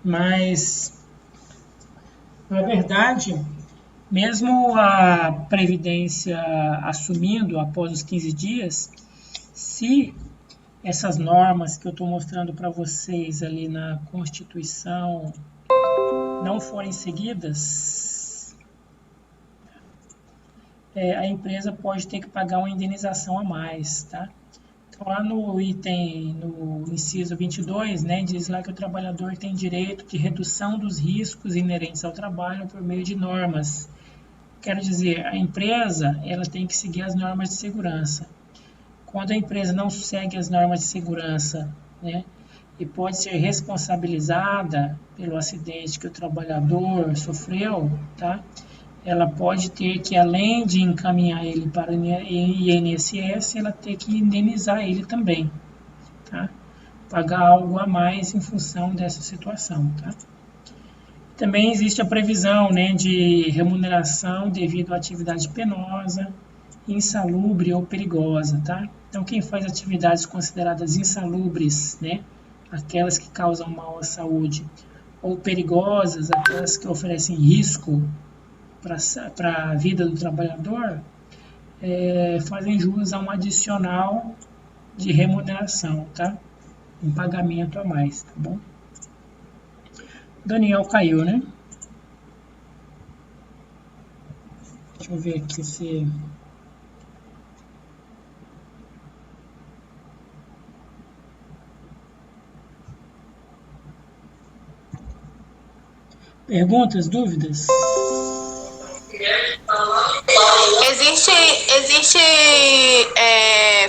mas, na verdade, mesmo a Previdência assumindo após os 15 dias, se essas normas que eu estou mostrando para vocês ali na Constituição não forem seguidas, a empresa pode ter que pagar uma indenização a mais, tá? Então, lá no inciso 22, né, diz lá que o trabalhador tem direito de redução dos riscos inerentes ao trabalho por meio de normas. Quero dizer, a empresa ela tem que seguir as normas de segurança. Quando a empresa não segue as normas de segurança, né, e pode ser responsabilizada pelo acidente que o trabalhador sofreu, tá? Ela pode ter que, além de encaminhar ele para o INSS, ela ter que indenizar ele também, tá? Pagar algo a mais em função dessa situação, tá? Também existe a previsão, né, de remuneração devido à atividade penosa, insalubre ou perigosa, tá? Então, quem faz atividades consideradas insalubres, né, aquelas que causam mal à saúde, ou perigosas, aquelas que oferecem risco para a vida do trabalhador, fazem jus a um adicional de remuneração, tá? Um pagamento a mais, tá bom? Daniel caiu, né? Deixa eu ver aqui se... Perguntas, dúvidas? Existe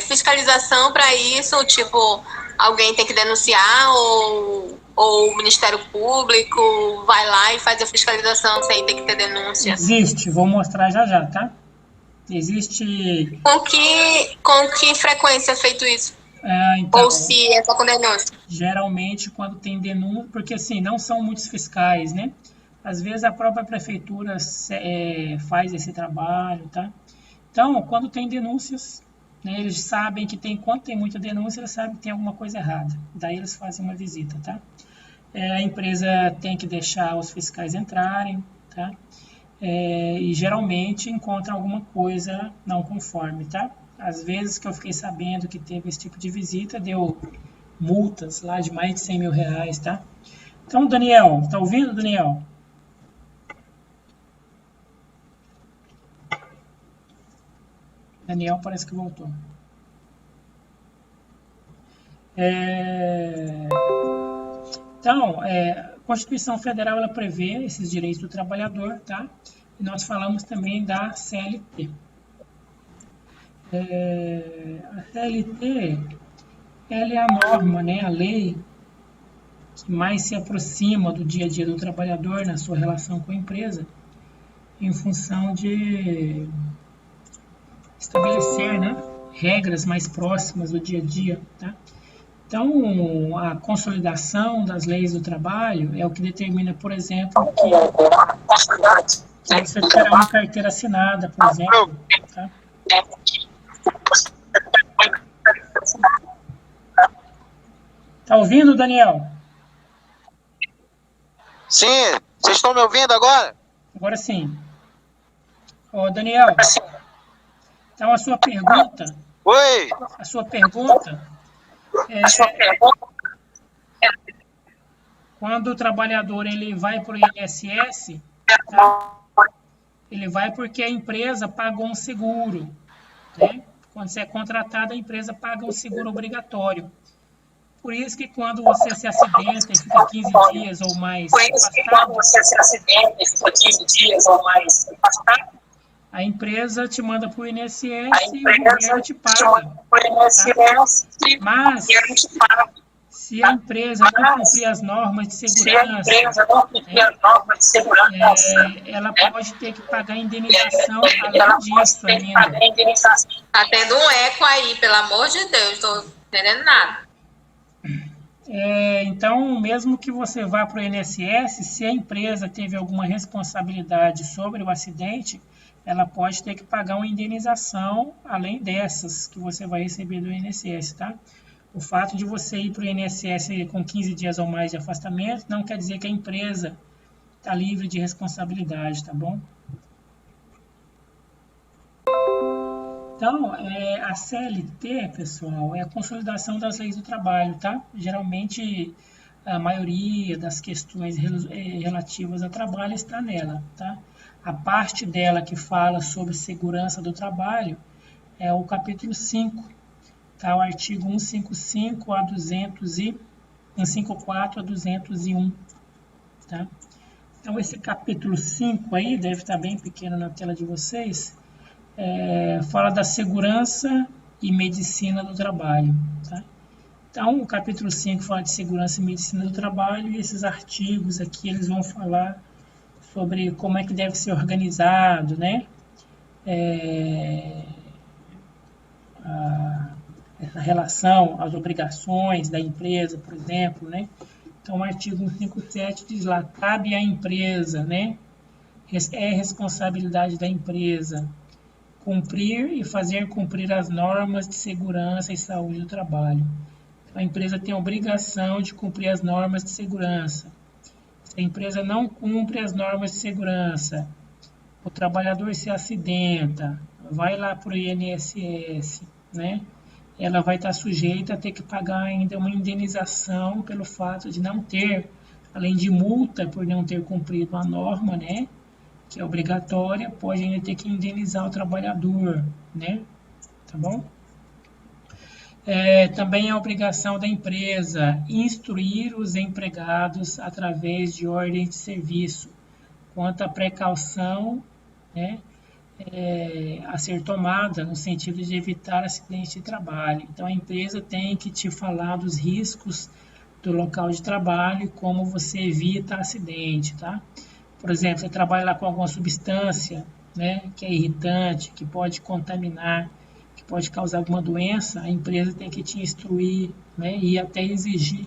fiscalização para isso? Tipo, alguém tem que denunciar ou o Ministério Público vai lá e faz a fiscalização sem ter que ter denúncia? Existe, vou mostrar já, tá? Existe... Com que frequência é feito isso? Então, ou se é só com denúncia? Geralmente, quando tem denúncia, porque assim, não são muitos fiscais, né? Às vezes a própria prefeitura faz esse trabalho, tá? Então, quando tem denúncias, né, eles sabem que quando tem muita denúncia, eles sabem que tem alguma coisa errada. Daí eles fazem uma visita, tá? A empresa tem que deixar os fiscais entrarem, tá? E geralmente encontra alguma coisa não conforme, tá? Às vezes que eu fiquei sabendo que teve esse tipo de visita, deu multas lá de mais de 100 mil reais, tá? Então, Daniel, tá ouvindo, Daniel? Daniel parece que voltou. Então, a Constituição Federal ela prevê esses direitos do trabalhador, tá? E nós falamos também da CLT. A CLT, ela é a norma, né, a lei que mais se aproxima do dia a dia do trabalhador na sua relação com a empresa, em função de estabelecer, né, regras mais próximas do dia a dia, tá? Então, a consolidação das leis do trabalho é o que determina, por exemplo, que você terá uma carteira assinada, por exemplo, tá? Tá ouvindo, Daniel? Sim, vocês estão me ouvindo agora? Agora sim. Ô, Daniel, então a sua pergunta... Oi! A sua pergunta é... Quando o trabalhador ele vai para o INSS, tá? Ele vai porque a empresa pagou um seguro, né? Quando você é contratado, a empresa paga um seguro obrigatório. Por isso que quando você se acidenta e fica 15 dias ou mais afastado, a empresa te manda para o INSS e o governo te paga. Tá? Mas, Se a empresa não cumprir as normas de segurança, ela pode ter que pagar indenização além disso ainda. Tá tendo um eco aí, pelo amor de Deus, tô entendendo nada. Então, mesmo que você vá para o INSS, se a empresa teve alguma responsabilidade sobre o acidente, ela pode ter que pagar uma indenização além dessas que você vai receber do INSS, tá? O fato de você ir para o INSS com 15 dias ou mais de afastamento não quer dizer que a empresa está livre de responsabilidade, tá bom? Então, a CLT, pessoal, é a consolidação das leis do trabalho, tá? Geralmente, a maioria das questões relativas ao trabalho está nela, tá? A parte dela que fala sobre segurança do trabalho é o capítulo 5, tá? O artigo 155 a 154 a 201, tá? Então, esse capítulo 5 aí, deve estar bem pequeno na tela de vocês, fala da segurança e medicina do trabalho, tá? Então, o capítulo 5 fala de segurança e medicina do trabalho, e esses artigos aqui, eles vão falar sobre como é que deve ser organizado, né? Essa relação, as obrigações da empresa, por exemplo, né? Então, o artigo 157 diz lá, cabe à empresa, né? É responsabilidade da empresa cumprir e fazer cumprir as normas de segurança e saúde do trabalho. A empresa tem a obrigação de cumprir as normas de segurança. Se a empresa não cumpre as normas de segurança, o trabalhador se acidenta, vai lá para o INSS, né? Ela vai estar sujeita a ter que pagar ainda uma indenização pelo fato de não ter, além de multa por não ter cumprido a norma, né? Que é obrigatória, pode ainda ter que indenizar o trabalhador, né? Tá bom? Também é obrigação da empresa instruir os empregados através de ordens de serviço quanto à precaução, né, a ser tomada no sentido de evitar acidente de trabalho. Então, a empresa tem que te falar dos riscos do local de trabalho e como você evita acidente, tá? Por exemplo, você trabalha lá com alguma substância, né, que é irritante, que pode contaminar, que pode causar alguma doença, a empresa tem que te instruir, né, e até exigir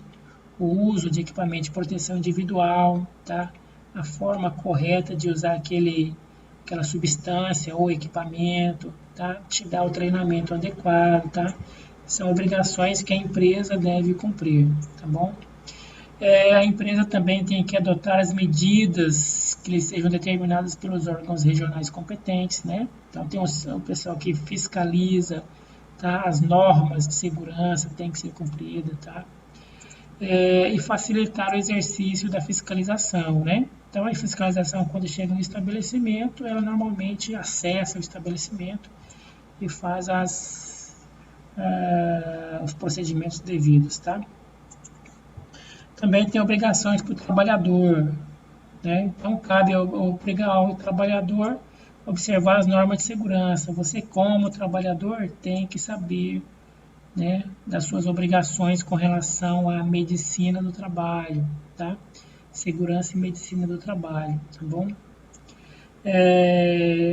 o uso de equipamento de proteção individual, tá? A forma correta de usar aquela substância ou equipamento, tá? Te dar o treinamento adequado, tá? São obrigações que a empresa deve cumprir, tá bom? A empresa também tem que adotar as medidas que sejam determinadas pelos órgãos regionais competentes, né? Então, tem o pessoal que fiscaliza, tá? As normas de segurança têm que ser cumpridas, tá? E facilitar o exercício da fiscalização, né? Então, a fiscalização, quando chega no estabelecimento, ela normalmente acessa o estabelecimento e faz os procedimentos devidos, tá? Também tem obrigações para o trabalhador, né? Então, cabe ao trabalhador observar as normas de segurança. Você, como trabalhador, tem que saber, né, das suas obrigações com relação à medicina do trabalho, tá? Segurança e medicina do trabalho, tá bom?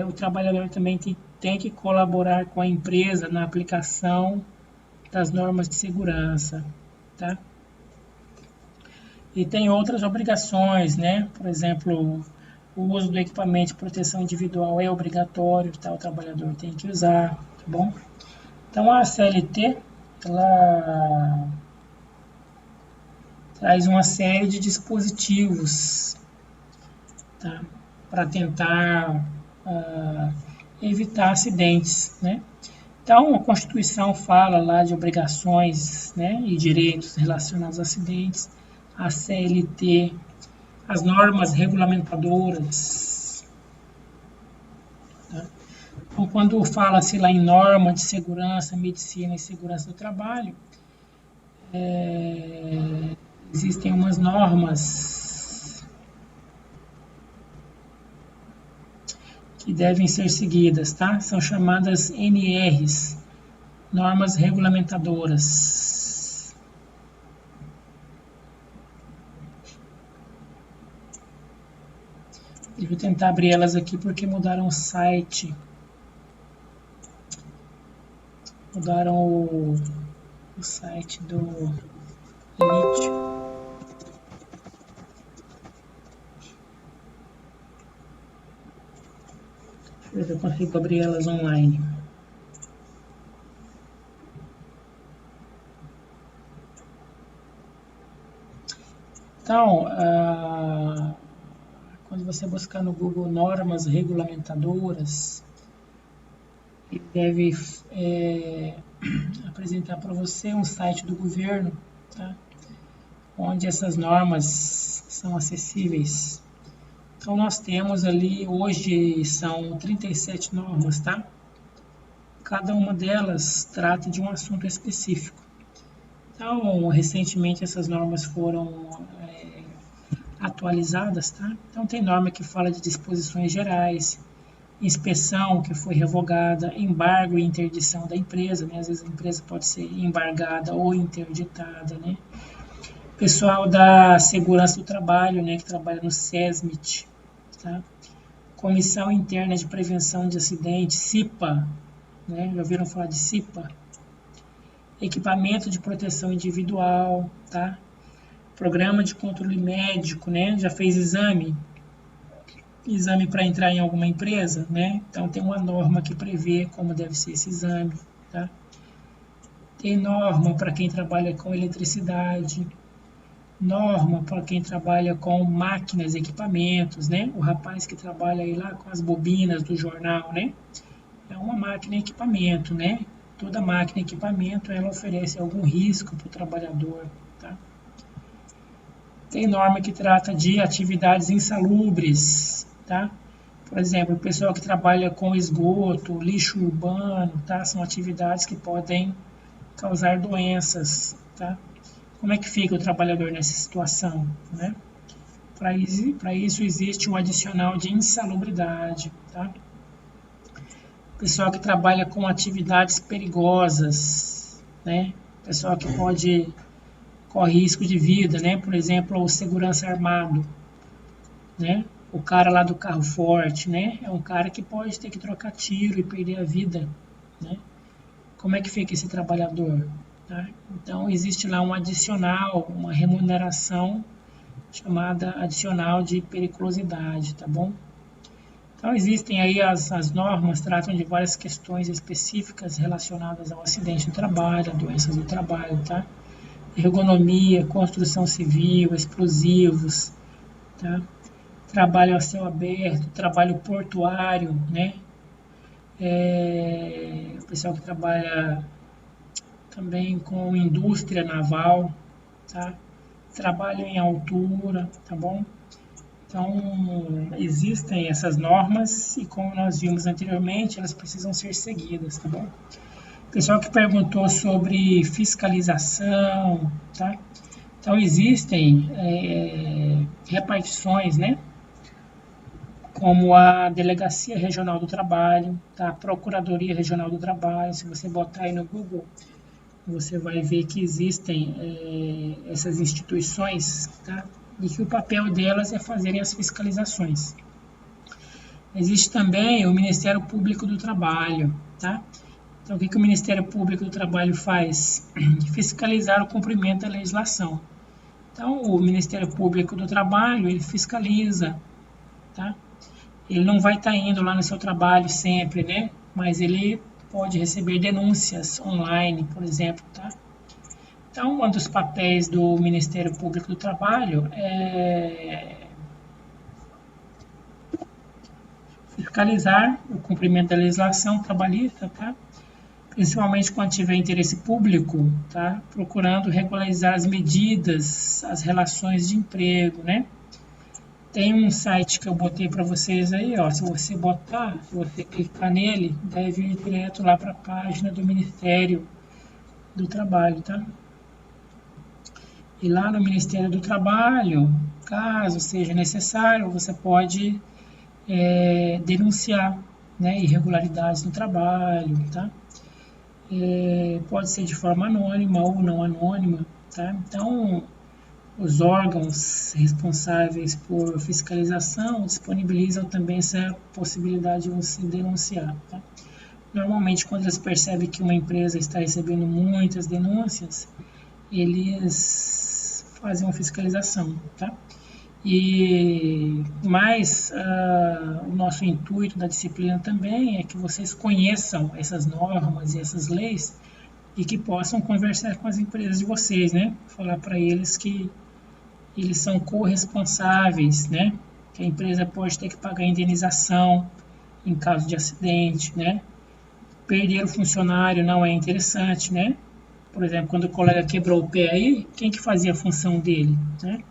O trabalhador também tem que colaborar com a empresa na aplicação das normas de segurança, tá? E tem outras obrigações, né? Por exemplo, o uso do equipamento de proteção individual é obrigatório, tá? O trabalhador tem que usar, tá bom? Então, a CLT, ela traz uma série de dispositivos, tá? Para tentar evitar acidentes, né? Então, a Constituição fala lá de obrigações, né, e direitos relacionados a acidentes. A CLT, as normas regulamentadoras, tá? Então, quando fala-se lá em norma de segurança, medicina e segurança do trabalho, existem umas normas que devem ser seguidas, tá? São chamadas NRs, normas regulamentadoras. Deixa eu tentar abrir elas aqui porque mudaram o site. Mudaram o site do Elite. Deixa eu ver se eu consigo abrir elas online. Então, quando você buscar no Google normas regulamentadoras, ele deve apresentar para você um site do governo, tá? Onde essas normas são acessíveis. Então, nós temos ali, hoje são 37 normas, tá? Cada uma delas trata de um assunto específico. Então, recentemente essas normas foram atualizadas, tá? Então, tem norma que fala de disposições gerais, inspeção que foi revogada, embargo e interdição da empresa, né? Às vezes a empresa pode ser embargada ou interditada, né? Pessoal da segurança do trabalho, né? Que trabalha no SESMIT, tá? Comissão Interna de Prevenção de Acidentes, CIPA, né? Já ouviram falar de CIPA? Equipamento de proteção individual, tá? Programa de controle médico, né? Já fez exame para entrar em alguma empresa, né? Então tem uma norma que prevê como deve ser esse exame, tá? Tem norma para quem trabalha com eletricidade, norma para quem trabalha com máquinas, equipamentos, né? O rapaz que trabalha aí lá com as bobinas do jornal, né? É uma máquina e equipamento, né? Toda máquina e equipamento, ela oferece algum risco para o trabalhador, tá? Tem norma que trata de atividades insalubres, tá? Por exemplo, o pessoal que trabalha com esgoto, lixo urbano, tá? São atividades que podem causar doenças, tá? Como é que fica o trabalhador nessa situação, né? Para isso existe um adicional de insalubridade, tá? Pessoal que trabalha com atividades perigosas, né? Pessoal que corre risco de vida, né? Por exemplo, o segurança armado, né? O cara lá do carro forte, né? É um cara que pode ter que trocar tiro e perder a vida, né? Como é que fica esse trabalhador, tá? Então, existe lá um adicional, uma remuneração chamada adicional de periculosidade, tá bom? Então, existem aí as normas, tratam de várias questões específicas relacionadas ao acidente do trabalho, a doenças do trabalho, tá? Ergonomia, construção civil, explosivos, tá? Trabalho a céu aberto, trabalho portuário, né? O pessoal que trabalha também com indústria naval, tá? Trabalho em altura, tá bom? Então, existem essas normas e, como nós vimos anteriormente, elas precisam ser seguidas, tá bom? Pessoal que perguntou sobre fiscalização, tá? Então, existem repartições, né? Como a Delegacia Regional do Trabalho, tá? A Procuradoria Regional do Trabalho. Se você botar aí no Google, você vai ver que existem essas instituições, tá? E que o papel delas é fazerem as fiscalizações. Existe também o Ministério Público do Trabalho, tá? Então, o que o Ministério Público do Trabalho faz? Fiscalizar o cumprimento da legislação. Então, o Ministério Público do Trabalho, ele fiscaliza, tá? Ele não vai estar indo lá no seu trabalho sempre, né? Mas ele pode receber denúncias online, por exemplo, tá? Então, um dos papéis do Ministério Público do Trabalho é fiscalizar o cumprimento da legislação trabalhista, tá? Principalmente quando tiver interesse público, tá? Procurando regularizar as medidas, as relações de emprego, né? Tem um site que eu botei para vocês aí, ó. Se você clicar nele, deve ir direto lá para a página do Ministério do Trabalho, tá? E lá no Ministério do Trabalho, caso seja necessário, você pode denunciar, né, irregularidades no trabalho, tá? Pode ser de forma anônima ou não anônima, tá? Então, os órgãos responsáveis por fiscalização disponibilizam também essa possibilidade de você denunciar. Tá? Normalmente, quando eles percebem que uma empresa está recebendo muitas denúncias, eles fazem uma fiscalização. Tá? Mas o nosso intuito da disciplina também é que vocês conheçam essas normas e essas leis e que possam conversar com as empresas de vocês, né? Falar para eles que eles são corresponsáveis, né? Que a empresa pode ter que pagar indenização em caso de acidente, né? Perder o funcionário não é interessante, né? Por exemplo, quando o colega quebrou o pé aí, quem que fazia a função dele, né?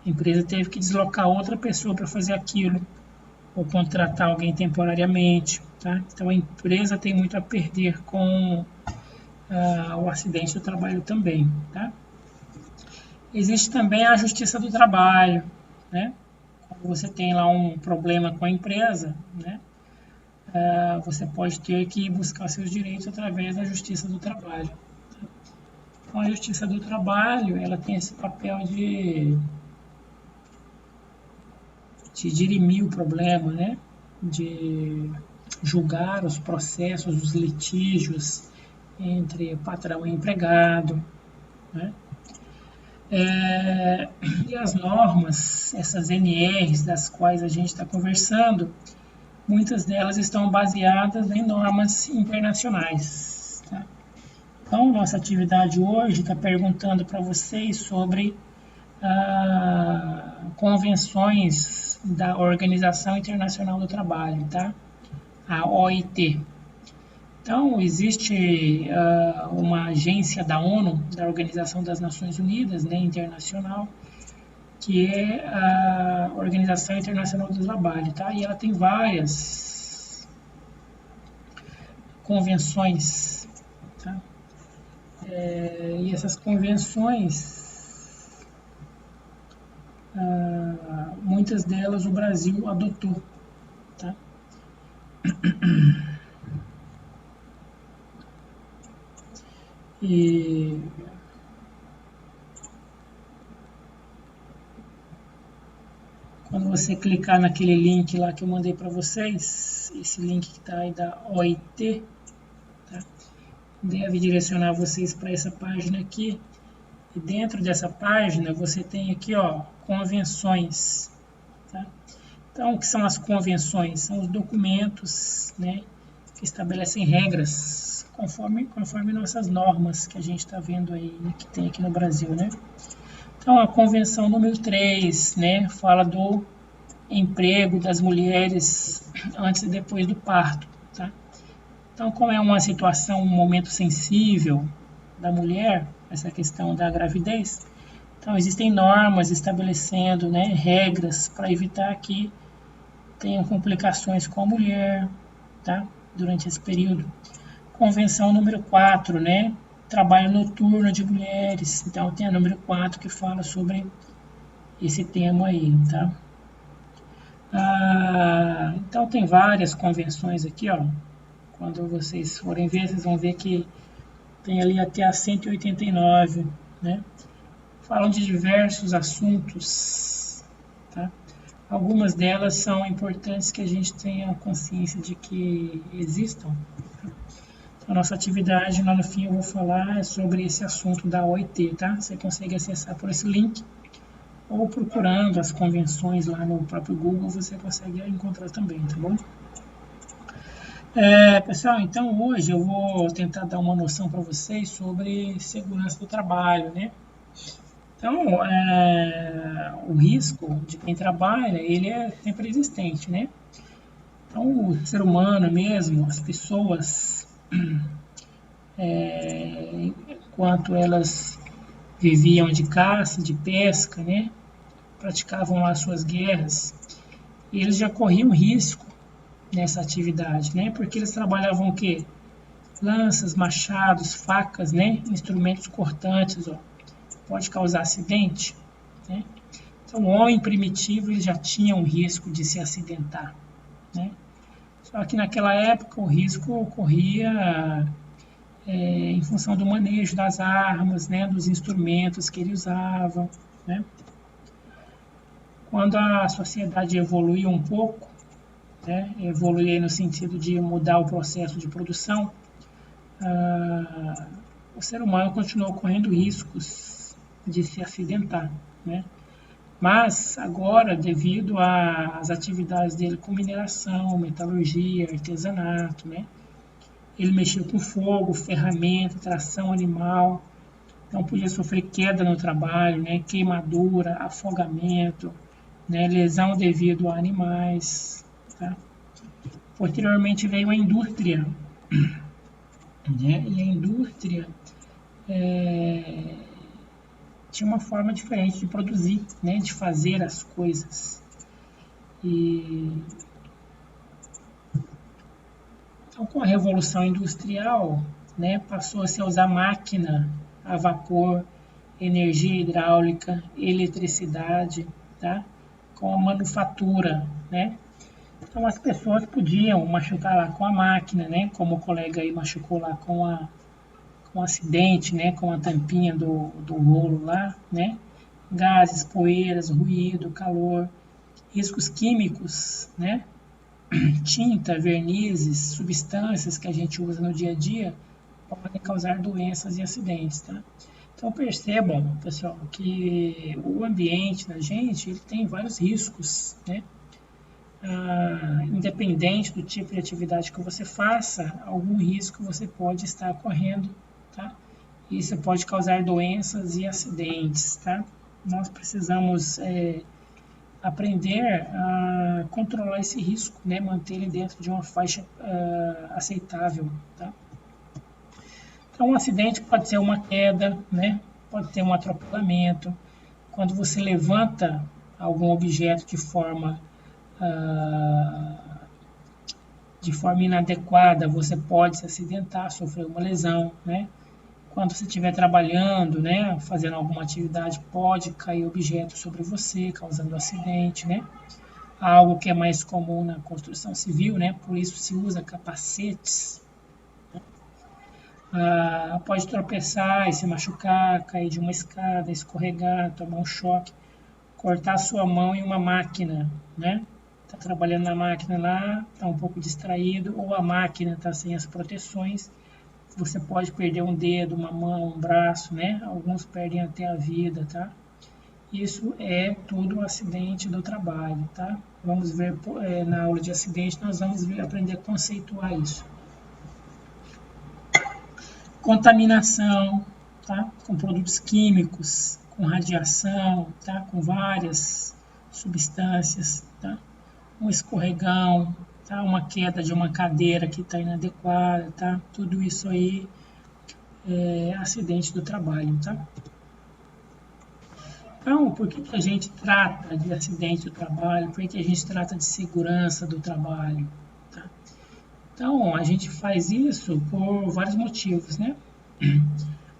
A empresa teve que deslocar outra pessoa para fazer aquilo, ou contratar alguém temporariamente, tá? Então a empresa tem muito a perder com o acidente do trabalho também, tá? Existe também a justiça do trabalho, né? Quando você tem lá um problema com a empresa, né? Você pode ter que buscar seus direitos através da justiça do trabalho. Tá? Então a justiça do trabalho, ela tem esse papel de dirimir o problema, né? De julgar os processos, os litígios entre patrão e empregado, né? E as normas, essas NRs das quais a gente está conversando, muitas delas estão baseadas em normas internacionais. Tá? Então, nossa atividade hoje está perguntando para vocês sobre convenções da Organização Internacional do Trabalho, tá? A OIT. Então, existe uma agência da ONU, da Organização das Nações Unidas, né, internacional, que é a Organização Internacional do Trabalho, tá? E ela tem várias convenções, tá? E essas convenções, muitas delas o Brasil adotou, tá? E quando você clicar naquele link lá que eu mandei para vocês, esse link que está aí da OIT, tá? Deve direcionar vocês para essa página aqui. E dentro dessa página você tem aqui, ó, convenções. Tá? Então, o que são as convenções? São os documentos, né, que estabelecem regras conforme nossas normas que a gente está vendo aí, que tem aqui no Brasil, né? Então, a Convenção número 3, né, fala do emprego das mulheres antes e depois do parto, tá? Então, como é uma situação, um momento sensível da mulher, essa questão da gravidez, então existem normas estabelecendo, né, regras para evitar que tenham complicações com a mulher, tá? Durante esse período. Convenção número 4, né? Trabalho noturno de mulheres. Então, tem a número 4 que fala sobre esse tema aí, tá? Então, tem várias convenções aqui, ó. Quando vocês forem ver, vocês vão ver que tem ali até a 189, né? Falam de diversos assuntos, tá? Algumas delas são importantes que a gente tenha consciência de que existam. A nossa atividade, lá no fim, eu vou falar sobre esse assunto da OIT, tá? Você consegue acessar por esse link, ou procurando as convenções lá no próprio Google, você consegue encontrar também, tá bom? Pessoal, então hoje eu vou tentar dar uma noção para vocês sobre segurança do trabalho, né? Então, o risco de quem trabalha, ele é sempre existente, né? Então, o ser humano mesmo, as pessoas, enquanto elas viviam de caça, de pesca, né, praticavam lá suas guerras, eles já corriam risco nessa atividade, né, porque eles trabalhavam o quê? Lanças, machados, facas, né, instrumentos cortantes, ó, pode causar acidente, né? Então, o homem primitivo ele já tinha um risco de se acidentar, né? Só que naquela época o risco ocorria em função do manejo das armas, né, dos instrumentos que ele usava, né? Quando a sociedade evoluiu um pouco, né, evoluir no sentido de mudar o processo de produção, o ser humano continuou correndo riscos de se acidentar, né? Mas agora, devido às atividades dele com mineração, metalurgia, artesanato, né, ele mexeu com fogo, ferramenta, tração animal, então podia sofrer queda no trabalho, né, queimadura, afogamento, né, lesão devido a animais, tá? Posteriormente veio a indústria, né? E a indústria tinha uma forma diferente de produzir, né? De fazer as coisas. Então, com a Revolução Industrial, né, passou-se a usar máquina a vapor, energia hidráulica, eletricidade, tá? Com a manufatura, né? Então as pessoas podiam machucar lá com a máquina, né? Como o colega aí machucou lá com um acidente, né? Com a tampinha do rolo lá, né? Gases, poeiras, ruído, calor, riscos químicos, né? Tinta, vernizes, substâncias que a gente usa no dia a dia podem causar doenças e acidentes, tá? Então percebam, pessoal, que o ambiente da gente ele tem vários riscos, né? Independente do tipo de atividade que você faça, algum risco você pode estar correndo, tá? Isso pode causar doenças e acidentes, tá? Nós precisamos aprender a controlar esse risco, né? Manter ele dentro de uma faixa aceitável, tá? Então, um acidente pode ser uma queda, né? Pode ter um atropelamento. Quando você levanta algum objeto de forma inadequada, você pode se acidentar, sofrer uma lesão, né? Quando você estiver trabalhando, né, fazendo alguma atividade, pode cair objeto sobre você, causando acidente, né? Algo que é mais comum na construção civil, né? Por isso se usa capacetes. Pode tropeçar e se machucar, cair de uma escada, escorregar, tomar um choque, cortar sua mão em uma máquina, né? Está trabalhando na máquina lá, está um pouco distraído, ou a máquina está sem as proteções, você pode perder um dedo, uma mão, um braço, né? Alguns perdem até a vida, tá? Isso é tudo acidente do trabalho, tá? Vamos ver na aula de acidente, nós vamos aprender a conceituar isso. Contaminação, tá? Com produtos químicos, com radiação, tá? Com várias substâncias, tá? Um escorregão, tá? Uma queda de uma cadeira que está inadequada, tá? Tudo isso aí é acidente do trabalho, tá? Então, por que a gente trata de acidente do trabalho? Por que a gente trata de segurança do trabalho? Tá? Então, a gente faz isso por vários motivos, né?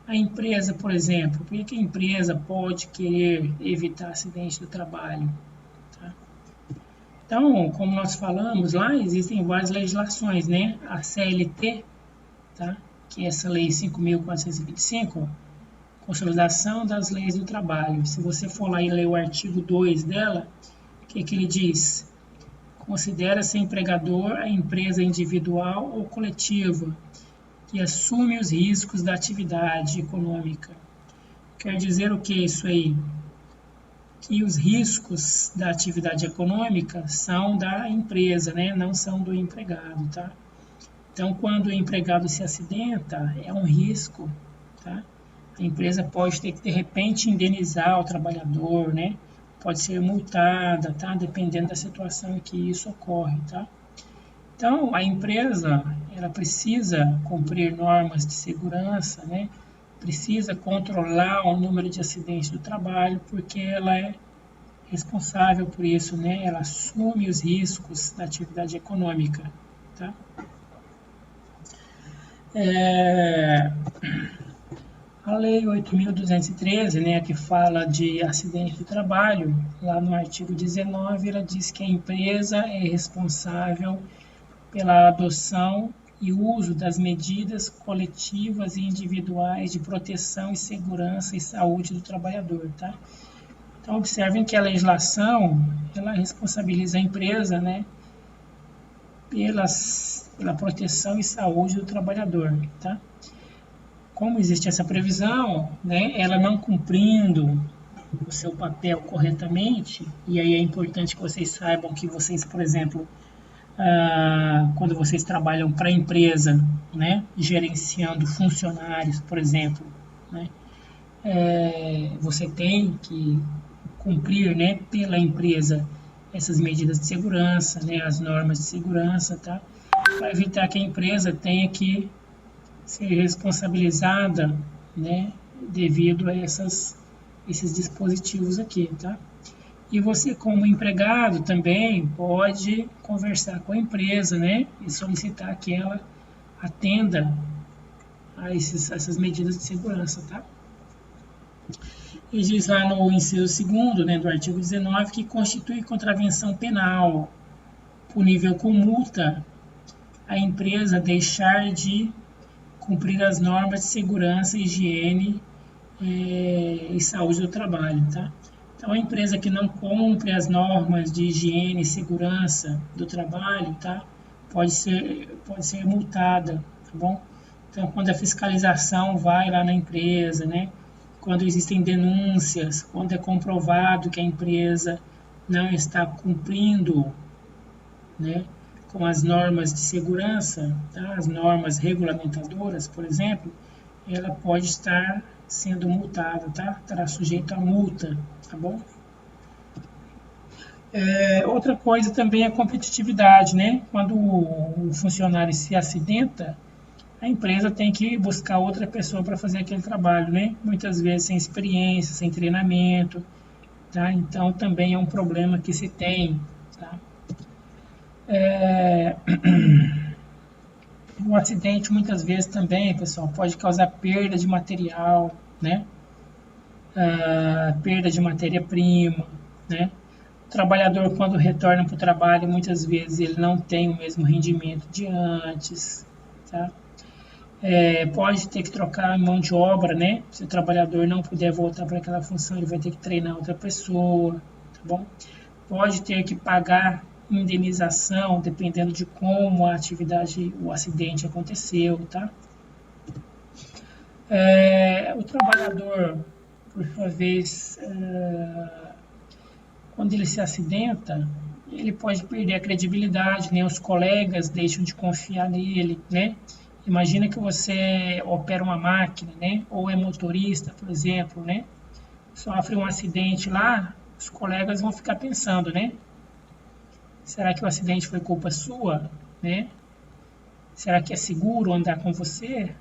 A empresa, por exemplo, por que a empresa pode querer evitar acidente do trabalho? Tá? Então, como nós falamos lá, existem várias legislações, né? A CLT, tá? Que é essa lei 5.425, Consolidação das Leis do Trabalho. Se você for lá e ler o artigo 2 dela, o que ele diz? Considera-se empregador a empresa individual ou coletiva que assume os riscos da atividade econômica. Quer dizer o que isso aí? Que os riscos da atividade econômica são da empresa, né? Não são do empregado, tá? Então, quando o empregado se acidenta, é um risco, tá? A empresa pode ter que, de repente, indenizar o trabalhador, né? Pode ser multada, tá? Dependendo da situação em que isso ocorre, tá? Então, a empresa, ela precisa cumprir normas de segurança, né? Precisa controlar o número de acidentes do trabalho, porque ela é responsável por isso, né? Ela assume os riscos da atividade econômica, tá? A Lei 8.213, né, que fala de acidente do trabalho, lá no artigo 19, ela diz que a empresa é responsável pela adoção e uso das medidas coletivas e individuais de proteção e segurança e saúde do trabalhador, tá? Então, observem que a legislação, ela responsabiliza a empresa, né, pela proteção e saúde do trabalhador, tá? Como existe essa previsão, né, ela não cumprindo o seu papel corretamente, e aí é importante que vocês saibam que vocês, por exemplo, quando vocês trabalham para a empresa, né, gerenciando funcionários, por exemplo, né, você tem que cumprir, né, pela empresa essas medidas de segurança, né, as normas de segurança, tá, para evitar que a empresa tenha que ser responsabilizada, né, devido a esses dispositivos aqui, tá? E você, como empregado, também pode conversar com a empresa, né, e solicitar que ela atenda a essas medidas de segurança, tá? E diz lá no inciso 2º, né, do artigo 19, que constitui contravenção penal, punível com multa, a empresa deixar de cumprir as normas de segurança, higiene e saúde do trabalho, tá? Então, a empresa que não cumpre as normas de higiene e segurança do trabalho, tá? Pode ser multada, tá bom? Então, quando a fiscalização vai lá na empresa, né? Quando existem denúncias, quando é comprovado que a empresa não está cumprindo, né, com as normas de segurança, tá? As normas regulamentadoras, por exemplo, ela pode estar sendo multada, tá? Estará sujeito a multa, tá bom? Outra coisa também é a competitividade, né? Quando o funcionário se acidenta, a empresa tem que buscar outra pessoa para fazer aquele trabalho, né? Muitas vezes sem experiência, sem treinamento, tá? Então também é um problema que se tem, tá? Um acidente muitas vezes também, pessoal, pode causar perda de material, né? Perda de matéria-prima, né? O trabalhador, quando retorna para o trabalho, muitas vezes ele não tem o mesmo rendimento de antes, tá? Pode ter que trocar a mão de obra, né? Se o trabalhador não puder voltar para aquela função, ele vai ter que treinar outra pessoa, tá bom? Pode ter que pagar indenização, dependendo de como a atividade, o acidente aconteceu, tá? O trabalhador, por sua vez, quando ele se acidenta, ele pode perder a credibilidade, né? Os colegas deixam de confiar nele, né? Imagina que você opera uma máquina, né? Ou é motorista, por exemplo, né? Sofre um acidente lá, os colegas vão ficar pensando, né? Será que o acidente foi culpa sua, né? Será que é seguro andar com você,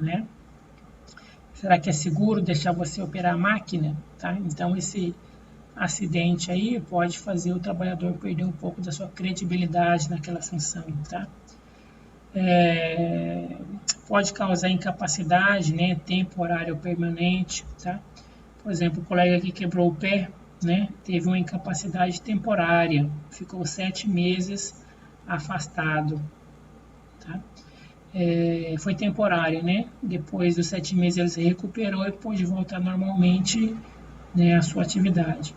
né? Será que é seguro deixar você operar a máquina, tá? Então esse acidente aí pode fazer o trabalhador perder um pouco da sua credibilidade naquela função, tá? Pode causar incapacidade, né, temporária ou permanente, tá? Por exemplo, o colega que quebrou o pé, né, teve uma incapacidade temporária, ficou 7 meses afastado, tá? Foi temporária, né? Depois dos 7 meses ele se recuperou e pôde voltar normalmente, né, à sua atividade.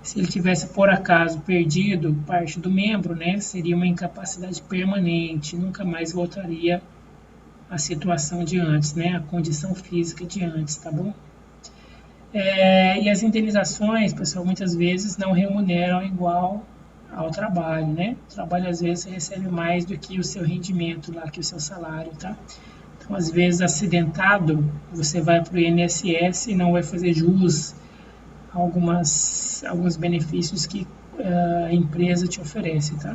Se ele tivesse, por acaso, perdido parte do membro, né, seria uma incapacidade permanente, nunca mais voltaria à situação de antes, né, à condição física de antes, tá bom? E as indenizações, pessoal, muitas vezes não remuneram igual ao trabalho, né? O trabalho, às vezes, recebe mais do que o seu rendimento lá, que o seu salário, tá? Então, às vezes, acidentado, você vai para o INSS e não vai fazer jus a alguns benefícios que a empresa te oferece, tá?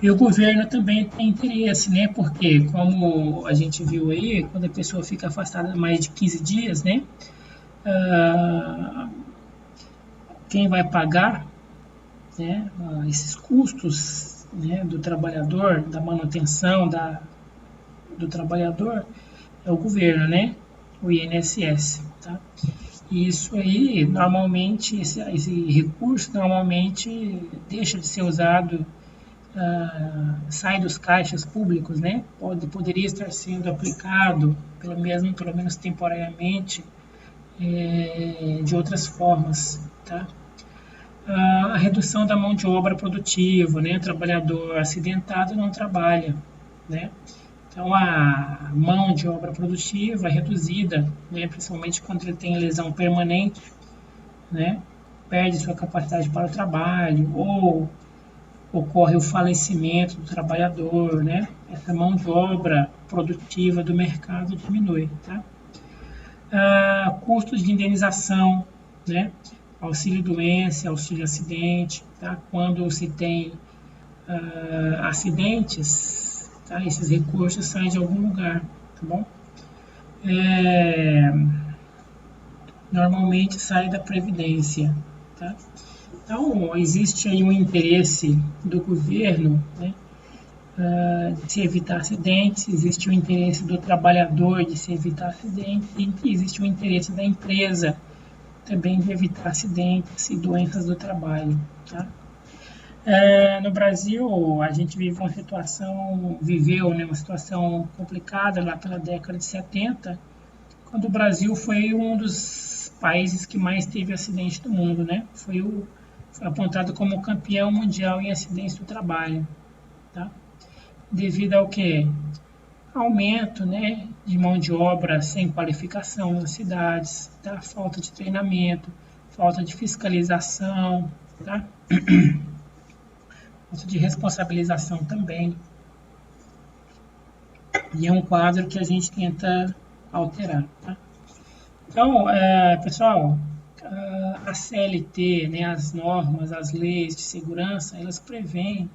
E o governo também tem interesse, né? Porque, como a gente viu aí, quando a pessoa fica afastada mais de 15 dias, né? Quem vai pagar, né, esses custos, né, do trabalhador, da manutenção do trabalhador, é o governo, né? O INSS, tá? E isso aí, normalmente, esse recurso normalmente deixa de ser usado, sai dos caixas públicos, né? Poderia estar sendo aplicado, pelo menos temporariamente, de outras formas, tá? A redução da mão de obra produtiva, né? O trabalhador acidentado não trabalha, né? Então, a mão de obra produtiva é reduzida, né? Principalmente quando ele tem lesão permanente, né? Perde sua capacidade para o trabalho ou ocorre o falecimento do trabalhador, né? Essa mão de obra produtiva do mercado diminui, tá? Custos de indenização, né? Auxílio doença, auxílio acidente, tá? Quando se tem acidentes, tá? Esses recursos saem de algum lugar, tá bom? Normalmente sai da Previdência, tá? Então, existe aí um interesse do governo, né, de se evitar acidentes, existe o interesse do trabalhador de se evitar acidentes, e existe o interesse da empresa também de evitar acidentes e doenças do trabalho, tá? No Brasil, a gente vive uma situação, né, uma situação complicada lá pela década de 70, quando o Brasil foi um dos países que mais teve acidente do mundo, né? Foi apontado como campeão mundial em acidentes do trabalho, tá? Devido ao quê? Aumento, né, de mão de obra sem qualificação nas cidades, tá? Falta de treinamento, falta de fiscalização, tá? Falta de responsabilização também. E é um quadro que a gente tenta alterar, tá? Então, pessoal, a CLT, né, as normas, as leis de segurança, elas prevêem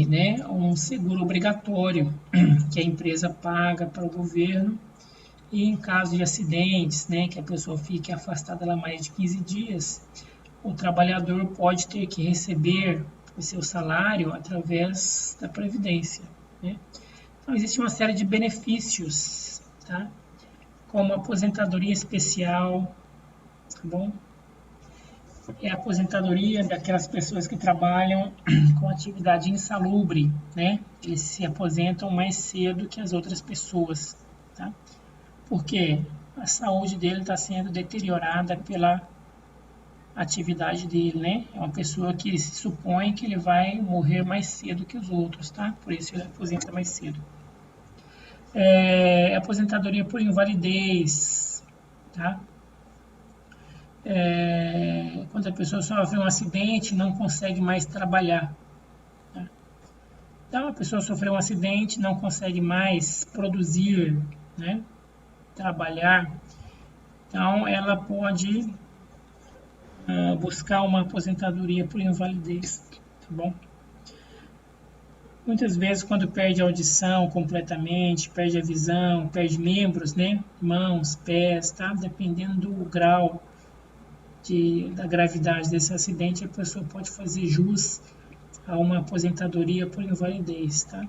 né, um seguro obrigatório que a empresa paga para o governo e em caso de acidentes, né, que a pessoa fique afastada lá mais de 15 dias, o trabalhador pode ter que receber o seu salário através da Previdência, né? Então, existe uma série de benefícios, tá? Como aposentadoria especial, tá bom? É a aposentadoria daquelas pessoas que trabalham com atividade insalubre, né? Eles se aposentam mais cedo que as outras pessoas, tá? Porque a saúde dele está sendo deteriorada pela atividade dele, né? É uma pessoa que se supõe que ele vai morrer mais cedo que os outros, tá? Por isso ele aposenta mais cedo. Aposentadoria por invalidez, tá? Quando a pessoa sofre um acidente e não consegue mais trabalhar, tá? Então, a pessoa sofreu um acidente, não consegue mais produzir, né? Trabalhar, então ela pode buscar uma aposentadoria por invalidez, tá bom? Muitas vezes, quando perde a audição completamente, perde a visão, perde membros, né? Mãos, pés, tá? Dependendo do grau da gravidade desse acidente, a pessoa pode fazer jus a uma aposentadoria por invalidez, tá?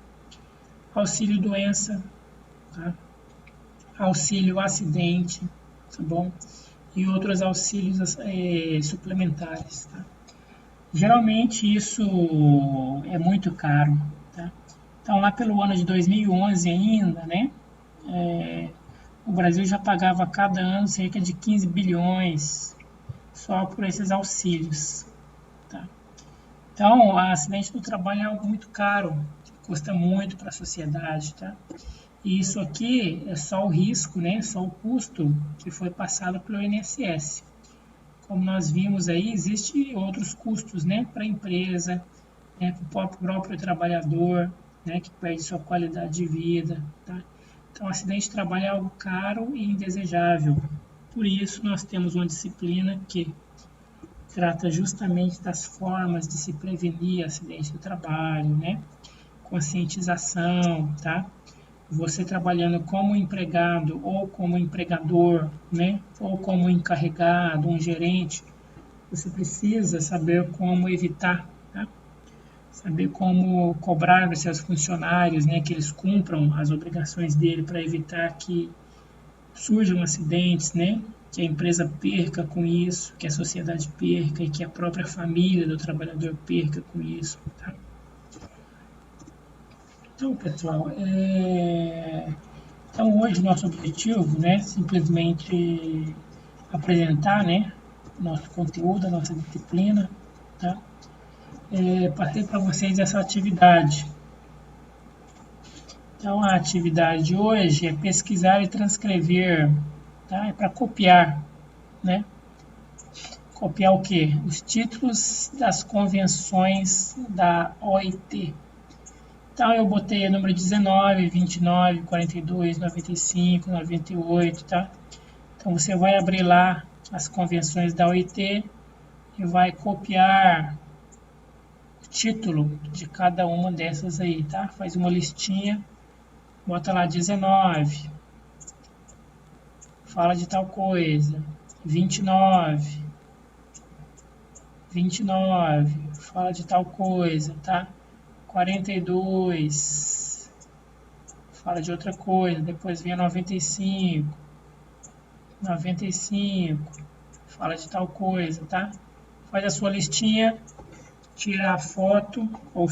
Auxílio doença, tá? Auxílio acidente, tá bom? E outros auxílios suplementares, tá? Geralmente isso é muito caro, tá? Então, lá pelo ano de 2011 ainda, né? O Brasil já pagava a cada ano cerca de 15 bilhões só por esses auxílios, tá? Então, o acidente do trabalho é algo muito caro, custa muito para a sociedade, tá? E isso aqui é só o risco, né? Só o custo que foi passado pelo INSS. Como nós vimos aí, existem outros custos, né? Para a empresa, né? Para o próprio trabalhador, né? Que perde sua qualidade de vida, tá? Então, o acidente de trabalho é algo caro e indesejável. Por isso, nós temos uma disciplina que trata justamente das formas de se prevenir acidente do trabalho, né? Conscientização, tá? Você trabalhando como empregado ou como empregador, né? Ou como encarregado, um gerente, você precisa saber como evitar, tá? Saber como cobrar dos seus funcionários, né? Que eles cumpram as obrigações dele para evitar que surjam acidentes, né? Que a empresa perca com isso, que a sociedade perca e que a própria família do trabalhador perca com isso, tá? Então, pessoal, Então, hoje, nosso objetivo, né, simplesmente apresentar, né, nosso conteúdo, a nossa disciplina, tá? Passei para vocês essa atividade. Então, a atividade de hoje é pesquisar e transcrever, tá? É para copiar, né? Copiar o quê? Os títulos das convenções da OIT. Então, eu botei o número 19, 29, 42, 95, 98, tá? Então, você vai abrir lá as convenções da OIT e vai copiar o título de cada uma dessas aí, tá? Faz uma listinha, bota lá 19, fala de tal coisa, 29, fala de tal coisa, tá? 42, fala de outra coisa, depois vem a 95, fala de tal coisa, tá? Faz a sua listinha, tira a foto ou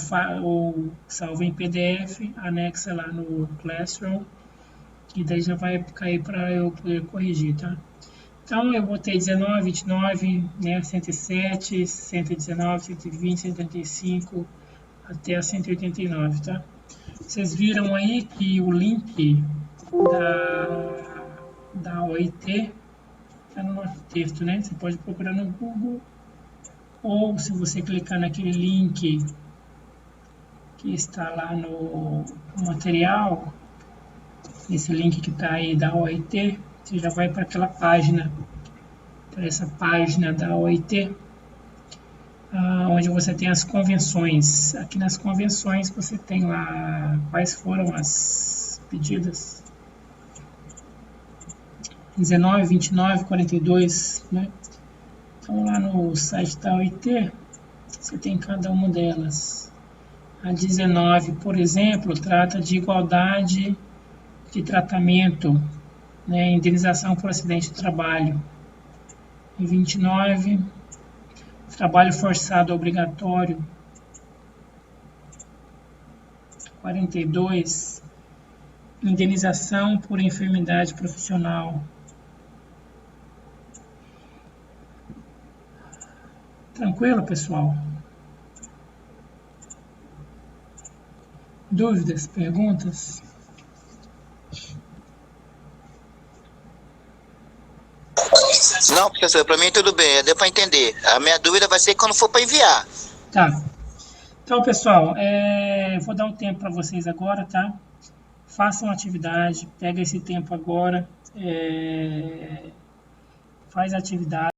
salva em PDF, anexa lá no Classroom, e daí já vai cair para eu poder corrigir, tá? Então, eu botei 19, 29, né, 107, 119, 120, 135, até a 189, tá? Vocês viram aí que o link da OIT está no nosso texto, né? Você pode procurar no Google, ou se você clicar naquele link que está lá no material, esse link que está aí da OIT, você já vai para aquela página, para essa página da OIT, onde você tem as convenções. Aqui nas convenções você tem lá quais foram as pedidas. 19, 29, 42, né? Então lá no site da OIT, você tem cada uma delas. A 19, por exemplo, trata de igualdade de tratamento, né? Indenização por acidente de trabalho. E 29, trabalho forçado obrigatório. 42, indenização por enfermidade profissional. Tranquilo, pessoal? Dúvidas, perguntas? Não, professor, para mim tudo bem, deu para entender. A minha dúvida vai ser quando for para enviar. Tá. Então, pessoal, vou dar um tempo para vocês agora, tá? Façam a atividade, pega esse tempo agora, faz a atividade.